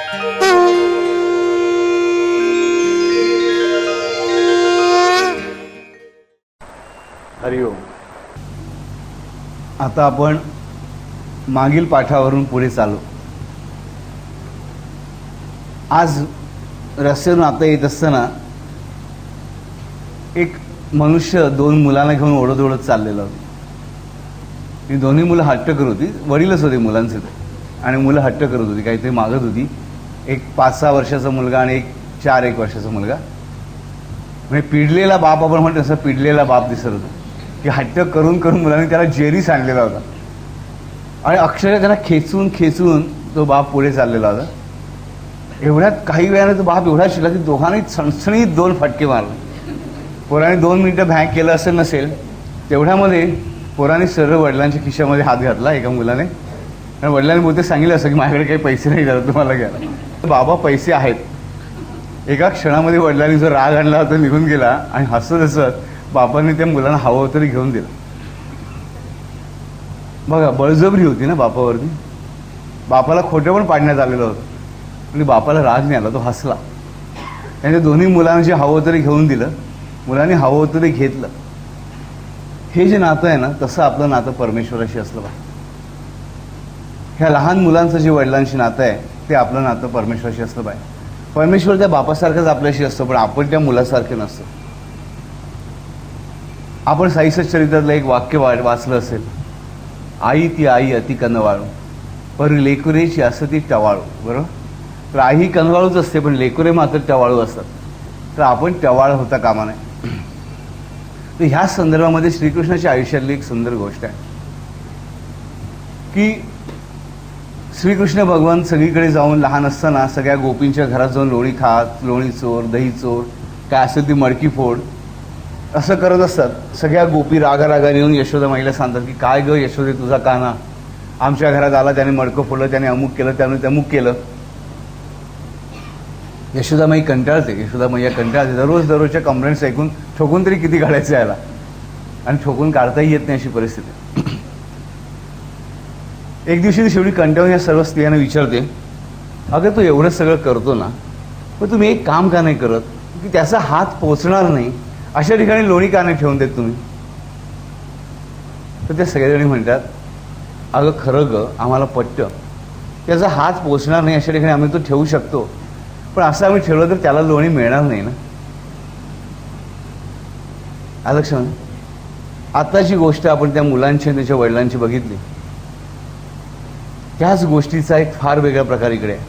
हरिओम. आता आपण मागील पाठावरून पुढे चालू. आज रस्त्यावरून आता येत असताना एक मनुष्य दोन मुलांना घेऊन ओढत ओढत चाललेला होता. ती दोन्ही मुलं हट्ट करत होती, वडीलच होते मुलांचे ते, आणि मुलं हट्ट करत होती, काहीतरी मागत होती. एक 5-6 वर्षाचा मुलगा आणि एक 4-1 वर्षाचा मुलगा. म्हणजे पिडलेला बाप आपण म्हणतो तसं पिडलेला बाप दिसत होता की हट्ट करून करून मुलांनी त्याला जेरीस आणलेला होता आणि अक्षरशः त्यांना खेचून खेचून तो बाप पुढे चाललेला होता. एवढ्यात काही वेळाने तो बाप एवढा शिकला की दोघांनी सणसणीत 2 फटके मारले. पोराने 2 मिनिटं भँक केलं असेल नसेल तेवढ्यामध्ये पोराने सरळ वडिलांच्या खिशामध्ये हात घातला एका मुलाने. आणि वडिलांनी बोलते सांगितलं असं की माझ्याकडे काही पैसे नाही झाले तुम्हाला घ्यायला. बाबा पैसे आहेत. एका क्षणामध्ये वडिलांनी जो राग आणला होता निघून गेला आणि हसत हसत बापांनी त्या मुलांना हवं तरी घेऊन दिलं. बघा बळजबरी होती ना बापावरती. बापाला खोटं पण पाडण्यात आलेलं होतं आणि बापाला राग नाही आला, तो हसला. त्यांच्या दोन्ही मुलांना जे हवं तरी घेऊन दिलं, मुलांनी हवं तरी घेतलं. हे जे नातं आहे ना तसं आपलं नातं परमेश्वराशी असलं पाहिजे. ह्या लहान मुलांचं जे वडिलांशी नातं आहे ते आपलं नातं परमेश्वराशी असलं पाहिजे. परमेश्वर त्या बापासारखंच आपल्याशी असतो पण आपण त्या मुलासारखे नसतो. आपण साई सच्चरित्रातलं एक वाक्य वाचलं असेल, आई ती आई अति कनवाळू पर लेकुरेची असं ती टवाळू. बरोबर. तर आई ही कनवाळूच असते पण लेकुरे मात्र टवाळू असतात. तर आपण टवाळ होता कामा नये. तर ह्या संदर्भामध्ये श्रीकृष्णाच्या आयुष्यातली एक सुंदर गोष्ट आहे की श्रीकृष्ण भगवान सगळीकडे जाऊन लहान असताना सगळ्या गोपींच्या घरात जाऊन लोणी खात, लोणी चोर, दही चोर, काय असेल ती मडकी फोड असं करत असतात. सगळ्या गोपी रागारागाने येऊन यशोदा माईला सांगतात की काय ग यशोदे तुझा काना आमच्या घरात आला, त्याने मडकं फोडलं, त्याने अमुक केलं, त्याने तमुक केलं. यशोदामाई कंटाळते. यशोदामाई कंटाळते. दररोजच्या कंप्लेंट्स ऐकून ठोकून तरी किती काढायचं याला आणि ठोकून काढताही येत नाही अशी परिस्थिती. एक दिवशी ती शेवटी कंटाळून या सर्व स्त्रियांना विचारते, अगं तू एवढं सगळं करतो ना, पण तुम्ही एक काम का नाही करत की त्याचा हात पोचणार नाही अशा ठिकाणी लोणी का नाही ठेवून देत तुम्ही. तर त्या सगळ्याजणी म्हणतात, अगं खरं ग आम्हाला पटतं, त्याचा हात पोचणार नाही अशा ठिकाणी आम्ही तो ठेवू शकतो, पण असं आम्ही ठेवलं तर त्याला लोणी मिळणार नाही ना. लक्षात. आताची गोष्ट आपण त्या मुलांची त्याच्या वडिलांची बघितली. त्याच गोष्टीचा एक फार वेगळ्या प्रकार इकडे आहे.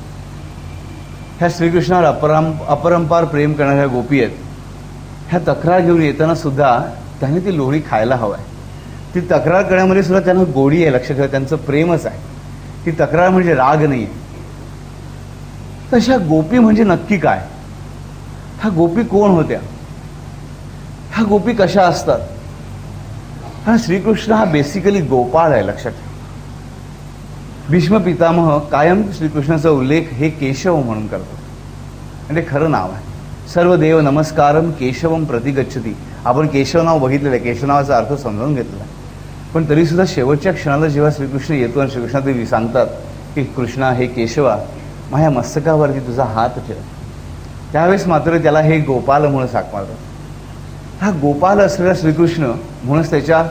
ह्या श्रीकृष्णावर अपरंपार प्रेम करणाऱ्या गोपी आहेत. ह्या तक्रार घेऊन येताना सुद्धा त्याने ती लोणी खायला हवं आहे. ती तक्रार करण्यामध्ये सुद्धा त्यांना गोडी आहे. लक्षात ठेवा, त्यांचं प्रेमच आहे. ती तक्रार म्हणजे राग नाही आहे. तशा गोपी म्हणजे नक्की काय? ह्या गोपी कोण होत्या? ह्या गोपी कशा असतात? हा श्रीकृष्ण हा बेसिकली गोपाळ आहे. लक्षात ठेवा. भीष्म पितामह कायम श्रीकृष्णाचा उल्लेख हे केशव म्हणून करतात आणि ते खरं नाव आहे. सर्व देव नमस्कारम केशवम प्रतिगच्छती. आपण केशव नाव बघितलेलं आहे, केशव नावाचा अर्थ समजावून घेतलेला आहे. पण तरीसुद्धा शेवटच्या क्षणाला जेव्हा श्रीकृष्ण येतो आणि श्रीकृष्ण ते सांगतात की कृष्णा हे केशवा माझ्या मस्तकावरती तुझा हात ठेव, त्यावेळेस मात्र त्याला हे गोपाल म्हणून हाक मारतात. हा गोपाल असलेला श्रीकृष्ण म्हणूनच त्याच्या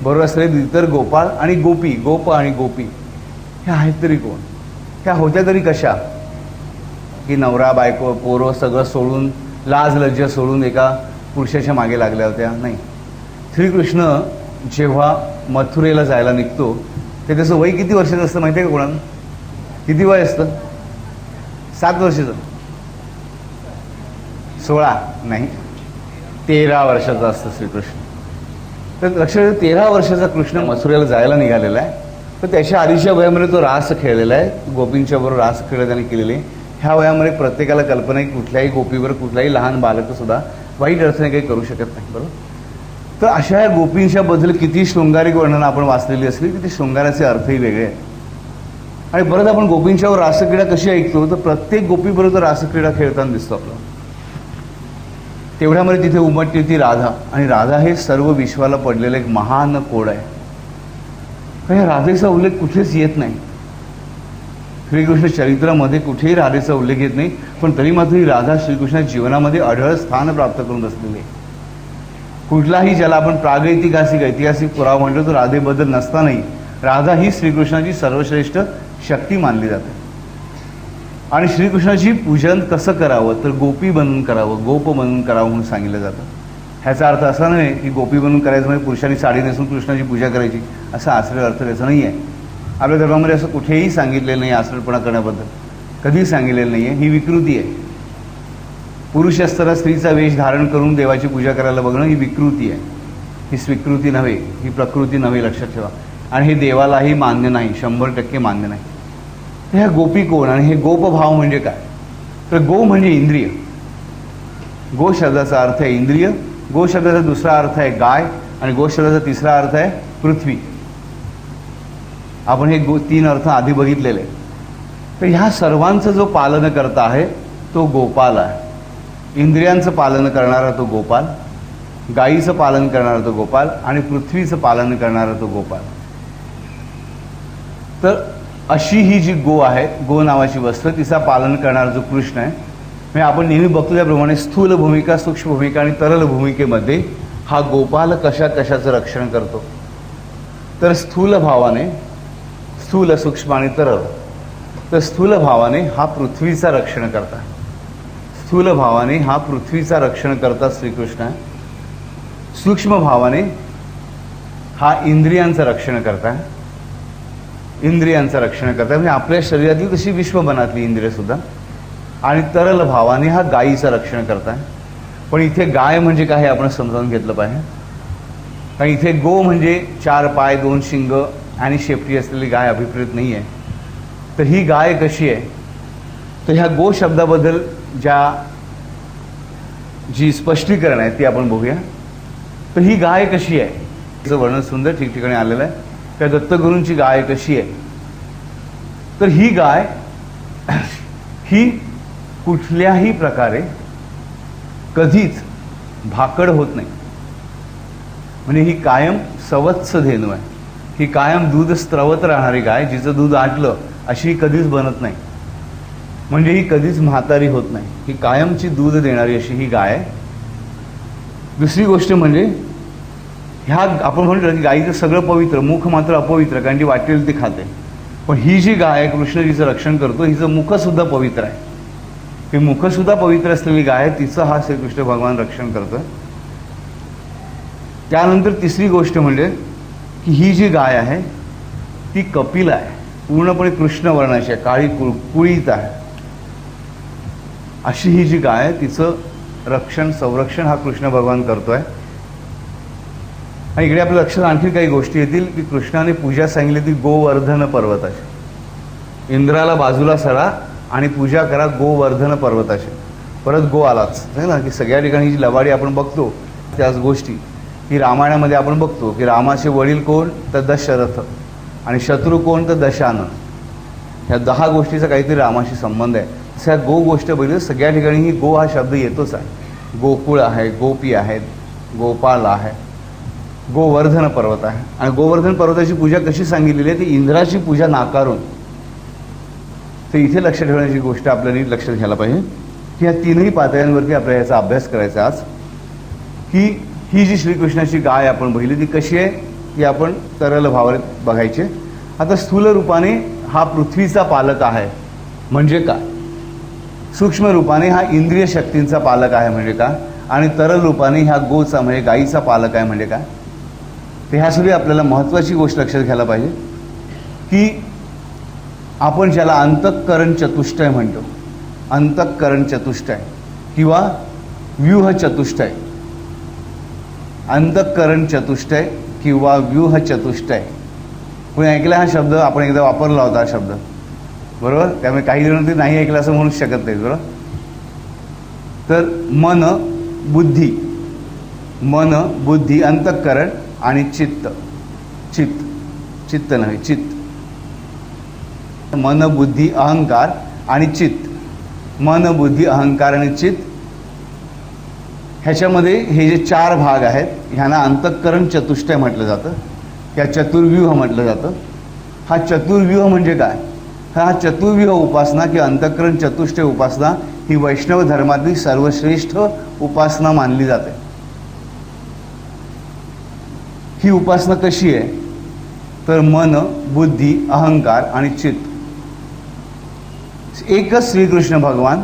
बरोबर असलेले इतर गोपाळ आणि गोपी, गोप आणि गोपी ह्या आहेत तरी कोण? ह्या होत्या तरी कशा? की नवरा बायको पोरं सगळं सोडून, लाज लज्जा सोडून एका पुरुषाच्या मागे लागल्या होत्या? नाही. श्रीकृष्ण जेव्हा मथुरेला जायला निघतो ते त्याचं वय किती वर्षाचं असतं माहिती आहे का कोणाला? किती वय असतं? 7 वर्षाचं? 16 नाही, 13 वर्षाचा असतं श्रीकृष्ण. तर लक्षात 13 वर्षाचा कृष्ण मथुरेला जायला निघालेला आहे. तर त्याच्या आधीच्या वयामध्ये तो रास खेळलेला आहे. गोपींच्या बरोबर रास खेळ त्याने केलेले. ह्या वयामध्ये प्रत्येकाला कल्पना आहे कुठल्याही गोपीवर कुठलाही लहान बालक सुद्धा वाईट अर्थाने काही करू शकत नाही. बरोबर. तर अशा या गोपींच्या बद्दल किती शृंगारिक वर्णन आपण वाचलेली असली की ते शृंगाराचे अर्थही वेगळे आहेत. आणि परत आपण गोपींच्यावर रासक्रीडा कशी ऐकतो तर प्रत्येक गोपीबरोबर रासक्रीडा खेळताना दिसतो आपल्याला. तेवढ्यामध्ये तिथे उमटते ती राधा. आणि राधा हे सर्व विश्वाला पडलेलं एक महान कोड आहे. या राधेचा उल्लेख कुठेच येत नाही. श्रीकृष्ण चरित्रामध्ये कुठेही राधेचा उल्लेख येत नाही, पण तरी मात्र ही राधा श्रीकृष्णाच्या जीवनामध्ये अढळ स्थान प्राप्त करून बसलेली आहे. कुठलाही ज्याला आपण प्रागैतिहासिक ऐतिहासिक पुरावा म्हणतो तो राधेबद्दल नसतानाही राधा ही श्रीकृष्णाची सर्वश्रेष्ठ शक्ती मानली जाते. आणि श्रीकृष्णाची पूजन कसं करावं तर गोपी बनून करावं, गोप बनून करावं म्हणून सांगितलं जातं. ह्याचा अर्थ असा नाही की गोपी बनून करायचं म्हणजे पुरुषांनी साडी नेसून कृष्णाची पूजा करायची, असा आश्रय अर्थ त्याचा नाही आहे. आपल्या धर्मामध्ये असं कुठेही सांगितलेलं नाही आश्रयपणा करण्याबद्दल, कधीही सांगितलेलं नाही आहे. ही विकृती आहे. पुरुष असताना स्त्रीचा वेश धारण करून देवाची पूजा करायला बघणं ही विकृती आहे, ही स्वीकृती नव्हे, ही प्रकृती नव्हे, लक्षात ठेवा. आणि हे देवालाही मान्य नाही, 100% मान्य नाही. तर ह्या गोपी कोण आणि हे गोपभाव म्हणजे काय? तर गो म्हणजे इंद्रिय. गो शब्दाचा अर्थ आहे इंद्रिय, गो शब्दाचा दुसरा अर्थ आहे गाय, आणि गो शब्दाचा तिसरा अर्थ आहे पृथ्वी. आपण हे 3 अर्थ आधी बघितलेले. तर ह्या सर्वांचं जो पालन करता आहे तो गोपाल आहे. इंद्रियांचं पालन करणारा तो गोपाल, गायीचं पालन करणारा तो गोपाल, आणि पृथ्वीचं पालन करणारा तो गोपाल. तर अशी ही जी गो आहे, गो नावाची वस्तू, तिचा पालन करणारा जो कृष्ण आहे. म्हणजे आपण नेहमी बघतो त्याप्रमाणे स्थूल भूमिका, सूक्ष्म भूमिका आणि तरल भूमिकेमध्ये हा गोपाल कशाचं रक्षण करतो. तर स्थूल भावाने, स्थूल, सूक्ष्म आणि तरल, तर स्थूल भावाने हा पृथ्वीचा रक्षण करता, स्थूल भावाने हा पृथ्वीचा रक्षण करता श्रीकृष्ण आहे. सूक्ष्म भावाने हा इंद्रियांचं रक्षण करता, इंद्रियांचं रक्षण करता, म्हणजे आपल्या शरीरातली तशी विश्वमनातली इंद्रिय सुद्धा. आणि तरल भावाने हा गायीचं रक्षण करताय. पण इथे गाय म्हणजे काय हे आपण समजावून घेतलं पाहिजे. कारण इथे गो म्हणजे 4 पाय 2 शिंग आणि शेपटी असलेली गाय अभिप्रेत नाही आहे. तर ही गाय कशी आहे? तर ह्या गो शब्दाबद्दल जी स्पष्टीकरण आहे ती आपण बघूया. तर ही गाय कशी आहे तिचं वर्णन सुंदर ठिकठिकाणी आलेलं आहे. त्या दत्तगुरूंची गाय कशी आहे? तर ही गाय ही कुठल्याही प्रकारे कधीच भाकड होत नाही. म्हणजे ही कायम सवत्स धेनू आहे. ही कायम दूध स्त्रवत राहणारी गाय, जिचं दूध आटलं अशी कधीच बनत नाही. म्हणजे ही कधीच म्हातारी होत नाही. ही कायमची दूध देणारी अशी ही गाय आहे. दुसरी गोष्ट म्हणजे ह्या आपण म्हणतो की गायीचं सगळं पवित्र, मुख मात्र अपवित्र, कारण ती वाटेल ती खाते. पण ही जी गाय आहे, कृष्ण जिचं रक्षण करतो, हिचं मुखसुद्धा पवित्र आहे. ही मुखसुद्धा पवित्र असलेली गाय आहे, तिचं हा श्रीकृष्ण भगवान रक्षण करतोय. त्यानंतर तिसरी गोष्ट म्हणजे की ही जी गाय आहे ती कपिला आहे, पूर्णपणे कृष्ण वर्णाची आहे, काळी कुळीत आहे. अशी ही जी गाय आहे तिचं रक्षण संरक्षण हा कृष्ण भगवान करतोय. आणि इकडे आपल्या लक्षात आणखी काही गोष्टी येतील की कृष्णाने पूजा सांगितली ती गोवर्धन पर्वताची. इंद्राला बाजूला सरा आणि पूजा करा गोवर्धन पर्वताची. परत गो आलाच ना की सगळ्या ठिकाणी जी लवाडी आपण बघतो त्याच गोष्टी की रामायणामध्ये आपण बघतो की रामाचे वडील कोण तर दशरथ आणि शत्रू कोण तर दशानन. ह्या 10 गोष्टीचा काहीतरी रामाशी संबंध आहे. तशा गो गोष्ट बघितली सगळ्या ठिकाणी ही गो हा शब्द येतोच आहे. गोकुळ आहे, गोपी आहेत, गोपाल आहे, गोवर्धन पर्वत आहे. आणि गोवर्धन पर्वताची पूजा कशी सांगितलेली आहे ती इंद्राची पूजा नाकारून. तर इथे लक्ष ठेवण्याची गोष्ट आपल्याला लक्षात घ्यायला पाहिजे की ह्या 3ही पातळ्यांवरती आपल्याला याचा अभ्यास करायचा आज. की ही जी श्रीकृष्णाची गाय आपण बघितली ती कशी आहे ती आपण तरल भावात बघायचे. आता स्थूल रूपाने हा पृथ्वीचा पालक आहे म्हणजे काय, सूक्ष्म रूपाने हा इंद्रिय शक्तींचा पालक आहे म्हणजे काय, आणि तरल रूपाने ह्या गोचा म्हणजे गायीचा पालक आहे म्हणजे काय. तर ह्यासाठी आपल्याला महत्त्वाची गोष्ट लक्षात घ्यायला पाहिजे की आपण ज्याला अंतःकरण चतुष्टय म्हणतो, अंतःकरण चतुष्टय किंवा व्यूह चतुष्टय, अंतःकरण चतुष्टय किंवा व्यूह चतुष्टय. कोणी ऐकला हा शब्द? आपण एकदा वापरला होता हा शब्द, बरोबर. त्यामुळे काही जण ते नाही ऐकलं असं म्हणूच शकत नाही, बरोबर. तर मन बुद्धी, मन बुद्धी अंतःकरण आणि चित्त, चित्त नव्हे चित्त, मन बुद्धी अहंकार आणि चित्त, मन बुद्धी अहंकार आणि चित्त, ह्याच्यामध्ये हे जे 4 भाग आहेत ह्यांना अंतःकरण चतुष्टय म्हटलं जातं, या चतुर्व्यूह म्हटलं जातं. हा चतुर्व्यूह म्हणजे काय? हा चतुर्व्यूह उपासना किंवा अंतःकरण चतुष्टय उपासना ही वैष्णव धर्मातली सर्वश्रेष्ठ उपासना मानली जाते. ही उपासना कशी आहे तर मन, बुद्धी, अहंकार आणि चित्त एकच श्रीकृष्ण भगवान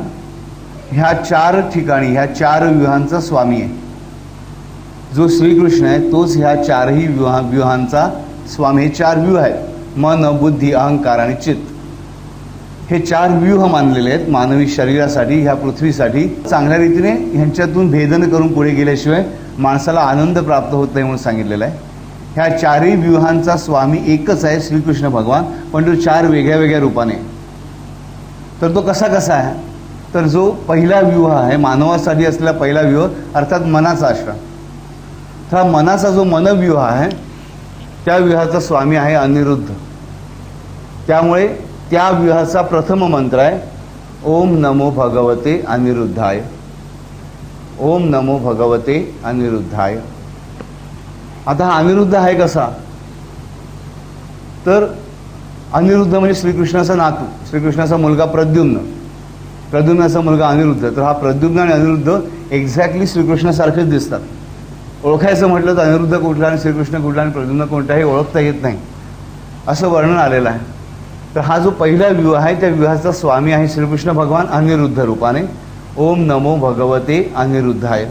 ह्या 4 ठिकाणी ह्या 4 व्यूहांचा स्वामी आहे. जो श्रीकृष्ण आहे तोच ह्या 4ही व्यूहांचा स्वामी. हे 4 व्यूह आहेत, मन, बुद्धी, अहंकार आणि चित्त. हे 4 व्यूह मानलेले आहेत मानवी शरीरासाठी, ह्या पृथ्वीसाठी. चांगल्या रीतीने ह्यांच्यातून भेदन करून पुढे गेल्याशिवाय माणसाला आनंद प्राप्त होत नाही म्हणून सांगितलेलं आहे. ह्या 4ही व्यूहांचा स्वामी एकच आहे श्रीकृष्ण भगवान, पण तो 4 वेगळ्या वेगळ्या रूपाने. तर तो कसा कसा आहे तर जो पहिला व्यूह आहे मानवासाठी असलेला पहिला व्यूह अर्थात मनाचा आश्रम. तर हा मनाचा जो मनव्यूह आहे त्या व्यूहाचा स्वामी आहे अनिरुद्ध. त्यामुळे त्या व्यूहाचा प्रथम मंत्र आहे ओम नमो भगवते अनिरुद्धाय. ओम नमो भगवते अनिरुद्धाय. आता हा अनिरुद्ध आहे कसा तर अनिरुद्ध म्हणजे श्रीकृष्णाचा नातू, श्रीकृष्णाचा मुलगा प्रद्युम्न, प्रद्युम्नाचा मुलगा अनिरुद्ध. तर हा प्रद्युम्न आणि अनिरुद्ध एक्झॅक्टली श्रीकृष्णासारखेच दिसतात. ओळखायचं म्हटलं तर अनिरुद्ध कुठला आणि श्रीकृष्ण कुठला आणि प्रद्युम्न कोणता हे ओळखता येत नाही असं वर्णन आलेलं आहे. तर हा जो पहिला व्यूह आहे त्या व्यूहाचा स्वामी आहे श्रीकृष्ण भगवान अनिरुद्ध रूपाने. ओम नमो भगवते अनिरुद्धाय.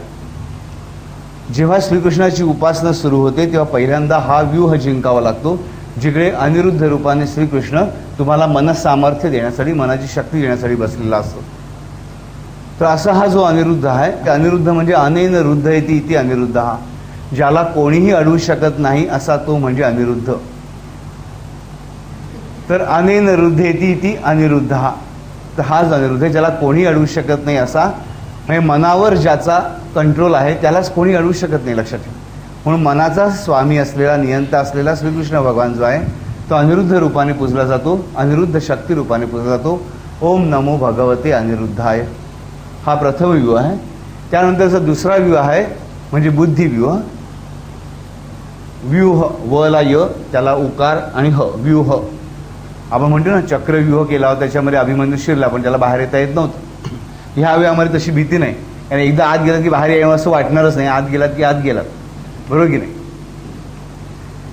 जेव्हा श्रीकृष्णाची उपासना सुरू होते तेव्हा पहिल्यांदा हा व्यूह जिंकावा लागतो, जिकडे अनिरुद्ध रूपाने श्रीकृष्ण तुम्हाला मनसामर्थ्य देण्यासाठी, मनाची शक्ती देण्यासाठी बसलेला असतो. तर असा हा जो अनिरुद्ध आहे, अनिरुद्ध म्हणजे अनेन रुद्ध येते इति अनिरुद्ध. हा ज्याला कोणीही अडवू शकत नाही असा तो म्हणजे अनिरुद्ध. तर अनेन रुद्ध येते इति अनिरुद्ध. हा तर हाच अनिरुद्ध, ज्याला कोणी अडवू शकत नाही असा, म्हणजे मनावर ज्याचा कंट्रोल आहे त्यालाच कोणी अडवू शकत नाही, लक्षात ठेवा. म्हणून मनाचा स्वामी असलेला, नियंता असलेला श्रीकृष्ण भगवान जो आहे तो अनिरुद्ध रूपाने पूजला जातो, अनिरुद्ध शक्ती रूपाने पूजला जातो. ओम नमो भगवते अनिरुद्धाय. हा प्रथम व्यूह आहे. त्यानंतरचा दुसरा व्यूह आहे म्हणजे बुद्धिव्यूह. व्यूह वला य त्याला उकार आणि ह व्यूह. आपण म्हणतो ना चक्रव्यूह केला होता त्याच्यामध्ये अभिमन्यू शिरला पण त्याला बाहेर येता येत नव्हतं. ह्या व्यूहामध्ये तशी भीती नाही, आणि एकदा आत गेलात की बाहेर यावं असं वाटणारच नाही. आत गेलात की आत गेलात, बरोबर की नाही.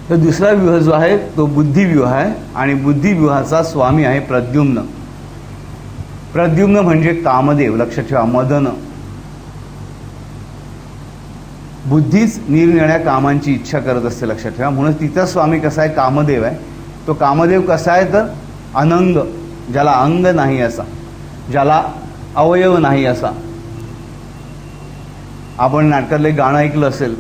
तर दुसरा व्यूह जो आहे तो बुद्धिव्यूह आहे आणि बुद्धिव्यूहाचा स्वामी आहे प्रद्युम्न. प्रद्युम्न म्हणजे कामदेव, लक्षात ठेवा. मदन. बुद्धीच निरनिराळ्या कामांची इच्छा करत असते, लक्षात ठेवा. म्हणून तिचा स्वामी कसा आहे कामदेव आहे. तो कामदेव कसा आहे तर अनंग, ज्याला अंग नाही असा, ज्याला अवयव नाही असा. आपण नाटकातलं गाणं ऐकलं असेल,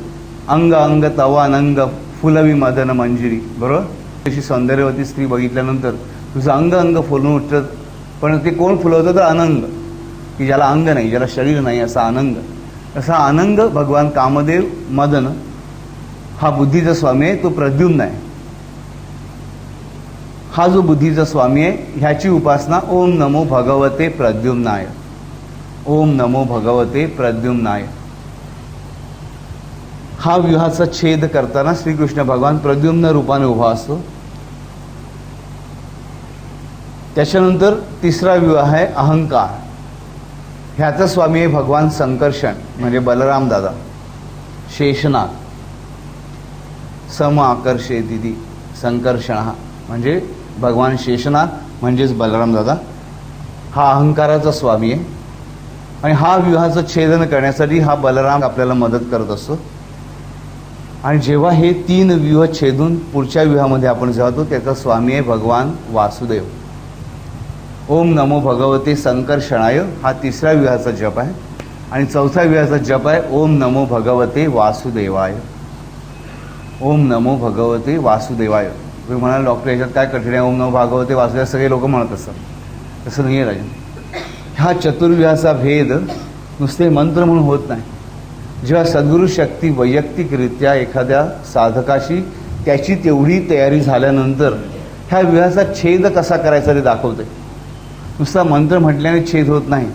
अंग अंग तव अनंग फुलवी मदन मंजिरी, बरोबर. तशी सौंदर्यवती स्त्री बघितल्यानंतर तुझं अंग अंग फुलून उठतं, पण ते कोण फुलवतं तर अनंग, की ज्याला अंग नाही, ज्याला शरीर नाही असा अनंग. असा अनंग भगवान कामदेव मदन हा बुद्धीचा स्वामी आहे, तो प्रद्युम्न आहे. हा जो बुद्धीचा स्वामी आहे ह्याची उपासना ओम नमो भगवते प्रद्युम्नाय. ओम नमो भगवते प्रद्युम्नाय. हा व्यूहाचा छेद करताना श्रीकृष्ण भगवान प्रद्युम्न रूपाने उभा असतो. त्याच्यानंतर तिसरा व्यूह आहे अहंकार. ह्याचा स्वामी आहे भगवान संकर्षण म्हणजे बलराम दादा. शेषनाग सम आकर्षे दिदी संकर्षण म्हणजे भगवान शेषनाग म्हणजेच बलराम दादा. हा अहंकाराचा स्वामी आहे आणि हा व्यूहाचं छेदन करण्यासाठी हा बलराम आपल्याला मदत करत असतो. आणि जेव्हा हे 3 व्यूह छेदून पुढच्या व्यूहामध्ये आपण जातो त्याचा स्वामी आहे भगवान वासुदेव. ओम नमो भगवते संकर्षणाय हा तिसऱ्या व्यूहाचा जप आहे. आणि चौथ्या व्यूहाचा जप आहे ओम नमो भगवते वासुदेवाय. ओम नमो भगवते वासुदेवाय. तुम्ही म्हणाल डॉक्टर याच्यात काय कठीण आहे, ओम नमो भगवते वासुदेव सगळे लोक म्हणत असतात. तसं नाही आहे राजन. हा चतुर्व्यूहाचा भेद नुसते मंत्र म्हणून होत नाही. जेव्हा सद्गुरू शक्ती वैयक्तिकरित्या एखाद्या साधकाशी त्याची तेवढी तयारी झाल्यानंतर ह्या व्यूहाचा छेद कसा करायचा ते दाखवते. नुसता मंत्र म्हटल्याने छेद होत नाही.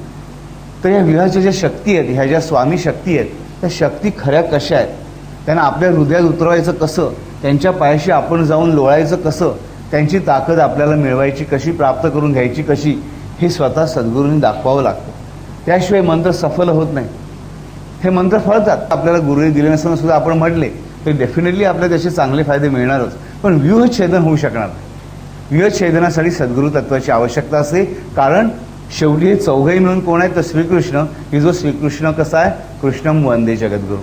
तर या व्यूहाच्या ज्या शक्ती आहेत, ह्या ज्या स्वामी शक्ती आहेत, त्या शक्ती खऱ्या कशा आहेत, त्यांना आपल्या हृदयात उतरवायचं कसं, त्यांच्या पायाशी आपण जाऊन लोळायचं कसं, त्यांची ताकद आपल्याला मिळवायची कशी, प्राप्त करून घ्यायची कशी, हे स्वतः सद्गुरूंनी दाखवावं लागतं. त्याशिवाय मंत्र सफल होत नाही. हे मंत्र फळतात. आपल्याला गुरुने दिले नसताना सुद्धा आपण म्हटले तर डेफिनेटली आपल्याला त्याचे चांगले फायदे मिळणारच, पण व्यूहछेदन होऊ शकणार नाही. व्यूहछेदनासाठी सद्गुरू तत्वाची आवश्यकता असते. कारण शेवटी हे चौघही मिळून कोण आहे तर श्रीकृष्ण, की जो श्रीकृष्ण कसा आहे, कृष्णम वंदे जगद्गुरू.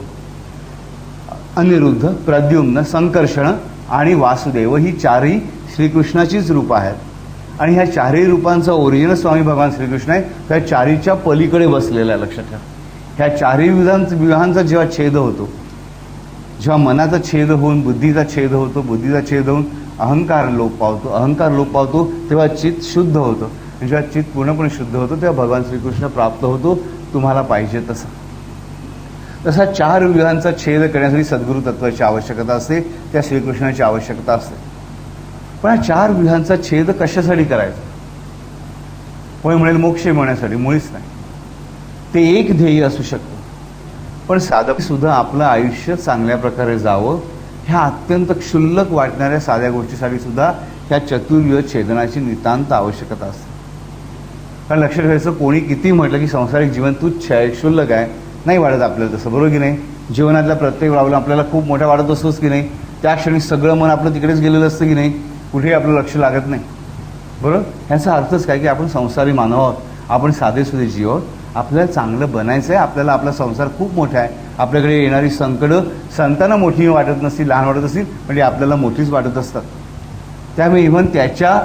अनिरुद्ध, प्रद्युम्न, संकर्षण आणि वासुदेव ही चारही श्रीकृष्णाचीच रूपं आहेत. आणि ह्या चारही रूपांचा ओरिजिनल स्वामी भगवान श्रीकृष्ण आहे. त्या चारीच्या पलीकडे बसलेला आहे. लक्षात ठेवा. ह्या चारही विवाहांचा जेव्हा छेद होतो, जेव्हा मनाचा छेद होऊन बुद्धीचा छेद होतो, बुद्धीचा छेद होऊन अहंकार लोप पावतो, अहंकार लोप पावतो, तेव्हा चित्त शुद्ध होतं. आणि जेव्हा चित्त पूर्णपणे शुद्ध होतो तेव्हा भगवान श्रीकृष्ण प्राप्त होतो, तुम्हाला पाहिजे तसा. तसा चार विवाहांचा छेद करण्यासाठी सद्गुरू तत्वाची आवश्यकता असते, त्या श्रीकृष्णाची आवश्यकता असते. पण हा चार विवाहांचा छेद कशासाठी करायचा? कोणी म्हणेल मोक्ष मिळण्यासाठी. मुळीच नाही. ते एक ध्येय असू शकतं, पण साधक सुद्धा आपलं आयुष्य चांगल्या प्रकारे जावं ह्या अत्यंत क्षुल्लक वाटणाऱ्या साध्या गोष्टीसाठी सुद्धा ह्या चतुर्व्यूह छेदनाची नितांत आवश्यकता असते. कारण लक्षात ठेवायचं, कोणी किती म्हटलं की संसारिक जीवन तुच्छ आहे, क्षुल्लक आहे, नाही वाटत आपल्याला तसं. बरोबर की नाही? जीवनातल्या प्रत्येक प्रॉब्लेम आपल्याला खूप मोठा वाटत असतोच की नाही? त्या क्षणी सगळं मन आपलं तिकडेच गेलेलं असतं की नाही? कुठेही आपलं लक्ष लागत नाही. बरोबर? ह्याचा अर्थच काय की आपण संसारी मानव आहोत, आपण साधेसुधे जीव आहोत. आपल्याला चांगलं बनायचं आहे. आपल्याला आपला संसार खूप मोठा आहे. आपल्याकडे येणारी संकटं संतांना मोठी वाटत नसतील, लहान वाटत असतील, म्हणजे आपल्याला मोठीच वाटत असतात. त्यामुळे इव्हन त्याच्या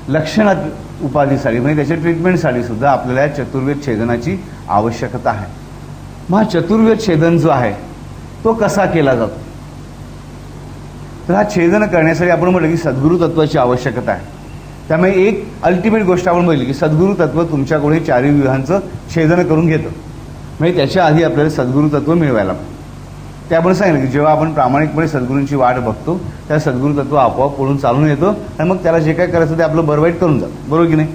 लक्षणात उपाधीसाठी म्हणजे त्याच्या ट्रीटमेंटसाठी सुद्धा आपल्याला या चतुर्वेद छेदनाची आवश्यकता आहे. मग हा चतुर्वेद छेदन जो आहे तो कसा केला जातो? तर हा छेदन करण्यासाठी आपण म्हटलं की सद्गुरू तत्वाची आवश्यकता आहे. त्यामुळे एक अल्टिमेट गोष्ट आपण बघितली की सद्गुरू तत्व तुमच्याकडे चारही विवाहांचं छेदन करून घेतं. म्हणजे त्याच्या आधी आपल्याला सद्गुरू तत्व मिळवायला पाहिजे. ते आपण सांगितलं की जेव्हा आपण प्रामाणिकपणे सद्गुरूंची वाट बघतो त्या सद्गुरू तत्व आपोआप पळून चालून येतो आणि मग त्याला जे काय करायचं ते आपलं बरवाईट करून जातं. बरोबर की नाही?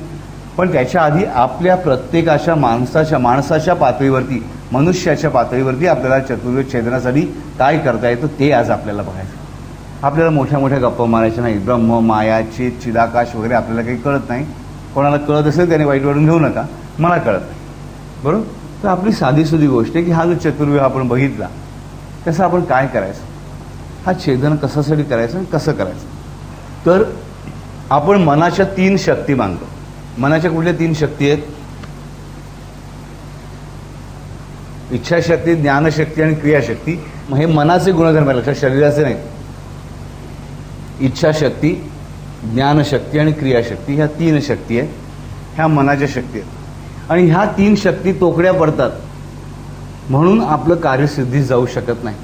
पण त्याच्या आधी आपल्या प्रत्येकाच्या माणसाच्या पातळीवरती, मनुष्याच्या पातळीवरती आपल्याला चतुर्वेद छेदनासाठी काय करता येतं ते आज आपल्याला बघायचं. आपल्याला मोठ्या मोठ्या गप्पा मारायच्या नाही. ब्रह्म, माया, चित, चिदाकाश वगैरे आपल्याला काही कळत नाही. कोणाला कळत असेल त्याने वाईट वाटून घेऊ नका, मला कळत नाही. बरोबर? तर आपली साधीसुधी गोष्ट आहे की हा जो चतुर्व्यूह आपण बघितला त्याचं आपण काय करायचं, हा छेदन कशासाठी करायचं आणि कसं करायचं. तर आपण मनाच्या 3 शक्ती मानतो. मनाच्या कुठल्या 3 शक्ती आहेत? इच्छाशक्ती, ज्ञानशक्ती आणि क्रियाशक्ती. मग हे मनाचे गुणधर्म आहे, लक्षात, शरीराचे नाही. इच्छाशक्ती, ज्ञानशक्ती आणि क्रियाशक्ती ह्या 3 शक्ती आहेत. ह्या मनाच्या शक्ती आहेत. आणि ह्या 3 शक्ती तोकड्या पडतात म्हणून आपलं कार्य सिद्धीस जाऊ शकत नाही.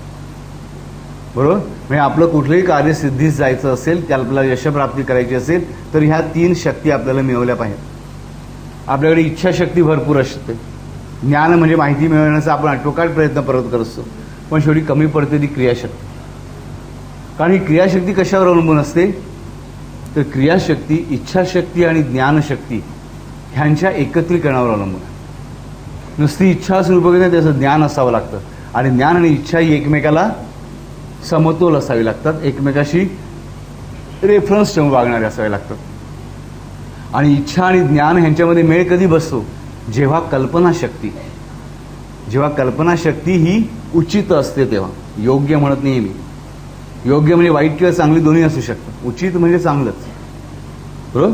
बरोबर? म्हणजे आपलं कुठलंही कार्य सिद्धीस जायचं असेल, त्याला आपल्याला यशप्राप्ती करायची असेल तर ह्या 3 शक्ती आपल्याला मिळवल्या पाहिजेत. आपल्याकडे इच्छाशक्ती भरपूर असते. ज्ञान म्हणजे माहिती मिळवण्याचा आपण आटोकाट प्रयत्न करत असतो, पण शेवटी कमी पडते ती क्रियाशक्ती. कारण ही क्रियाशक्ती कशावर अवलंबून असते? तर क्रियाशक्ती, इच्छाशक्ती आणि ज्ञानशक्ती ह्यांच्या एकत्रीकरणावर अवलंबून आहे. नुसती इच्छा असून उपयोग नाही, त्याचं ज्ञान असावं लागतं. आणि ज्ञान आणि इच्छा ही एकमेकाला समतोल असावी लागतात, एकमेकाशी रेफरन्स ठेवून वागणारे असावे लागतात. आणि इच्छा आणि ज्ञान ह्यांच्यामध्ये मेळ कधी बसतो? जेव्हा कल्पनाशक्ती ही उचित असते तेव्हा. योग्य म्हणत नाही मी. योग्य म्हणजे वाईट किंवा चांगली दोन्ही असू शकतं. उचित म्हणजे चांगलंच. बरोबर?